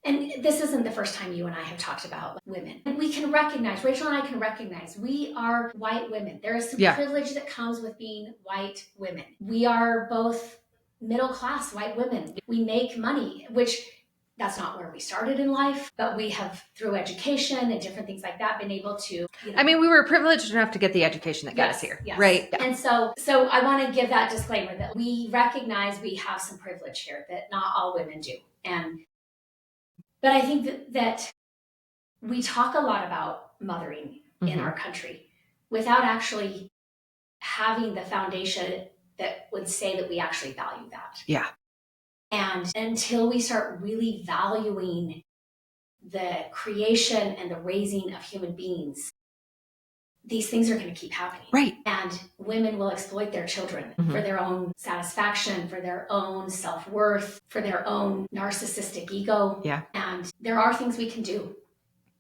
and this isn't the first time you and I have talked about women. We can recognize, Rachel and I can recognize, we are white women. There is some privilege that comes with being white women. We are both middle class white women. We make money, which that's not where we started in life, but we have, through education and different things like that, been able to, I mean, we were privileged enough to get the education that got us here, right? Yeah. And so I want to give that disclaimer that we recognize we have some privilege here that not all women do. But I think that we talk a lot about mothering in our country without actually having the foundation that would say that we actually value that. Yeah. And until we start really valuing the creation and the raising of human beings, these things are going to keep happening. Right. And women will exploit their children for their own satisfaction, for their own self-worth, for their own narcissistic ego. Yeah. And there are things we can do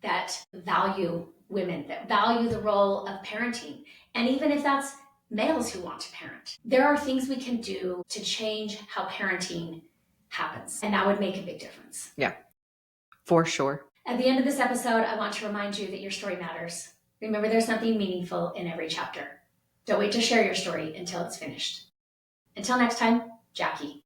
that value women, that value the role of parenting. And even if that's males who want to parent, there are things we can do to change how parenting happens. And that would make a big difference. Yeah, for sure. At the end of this episode, I want to remind you that your story matters. Remember, there's something meaningful in every chapter. Don't wait to share your story until it's finished. Until next time, Jackie.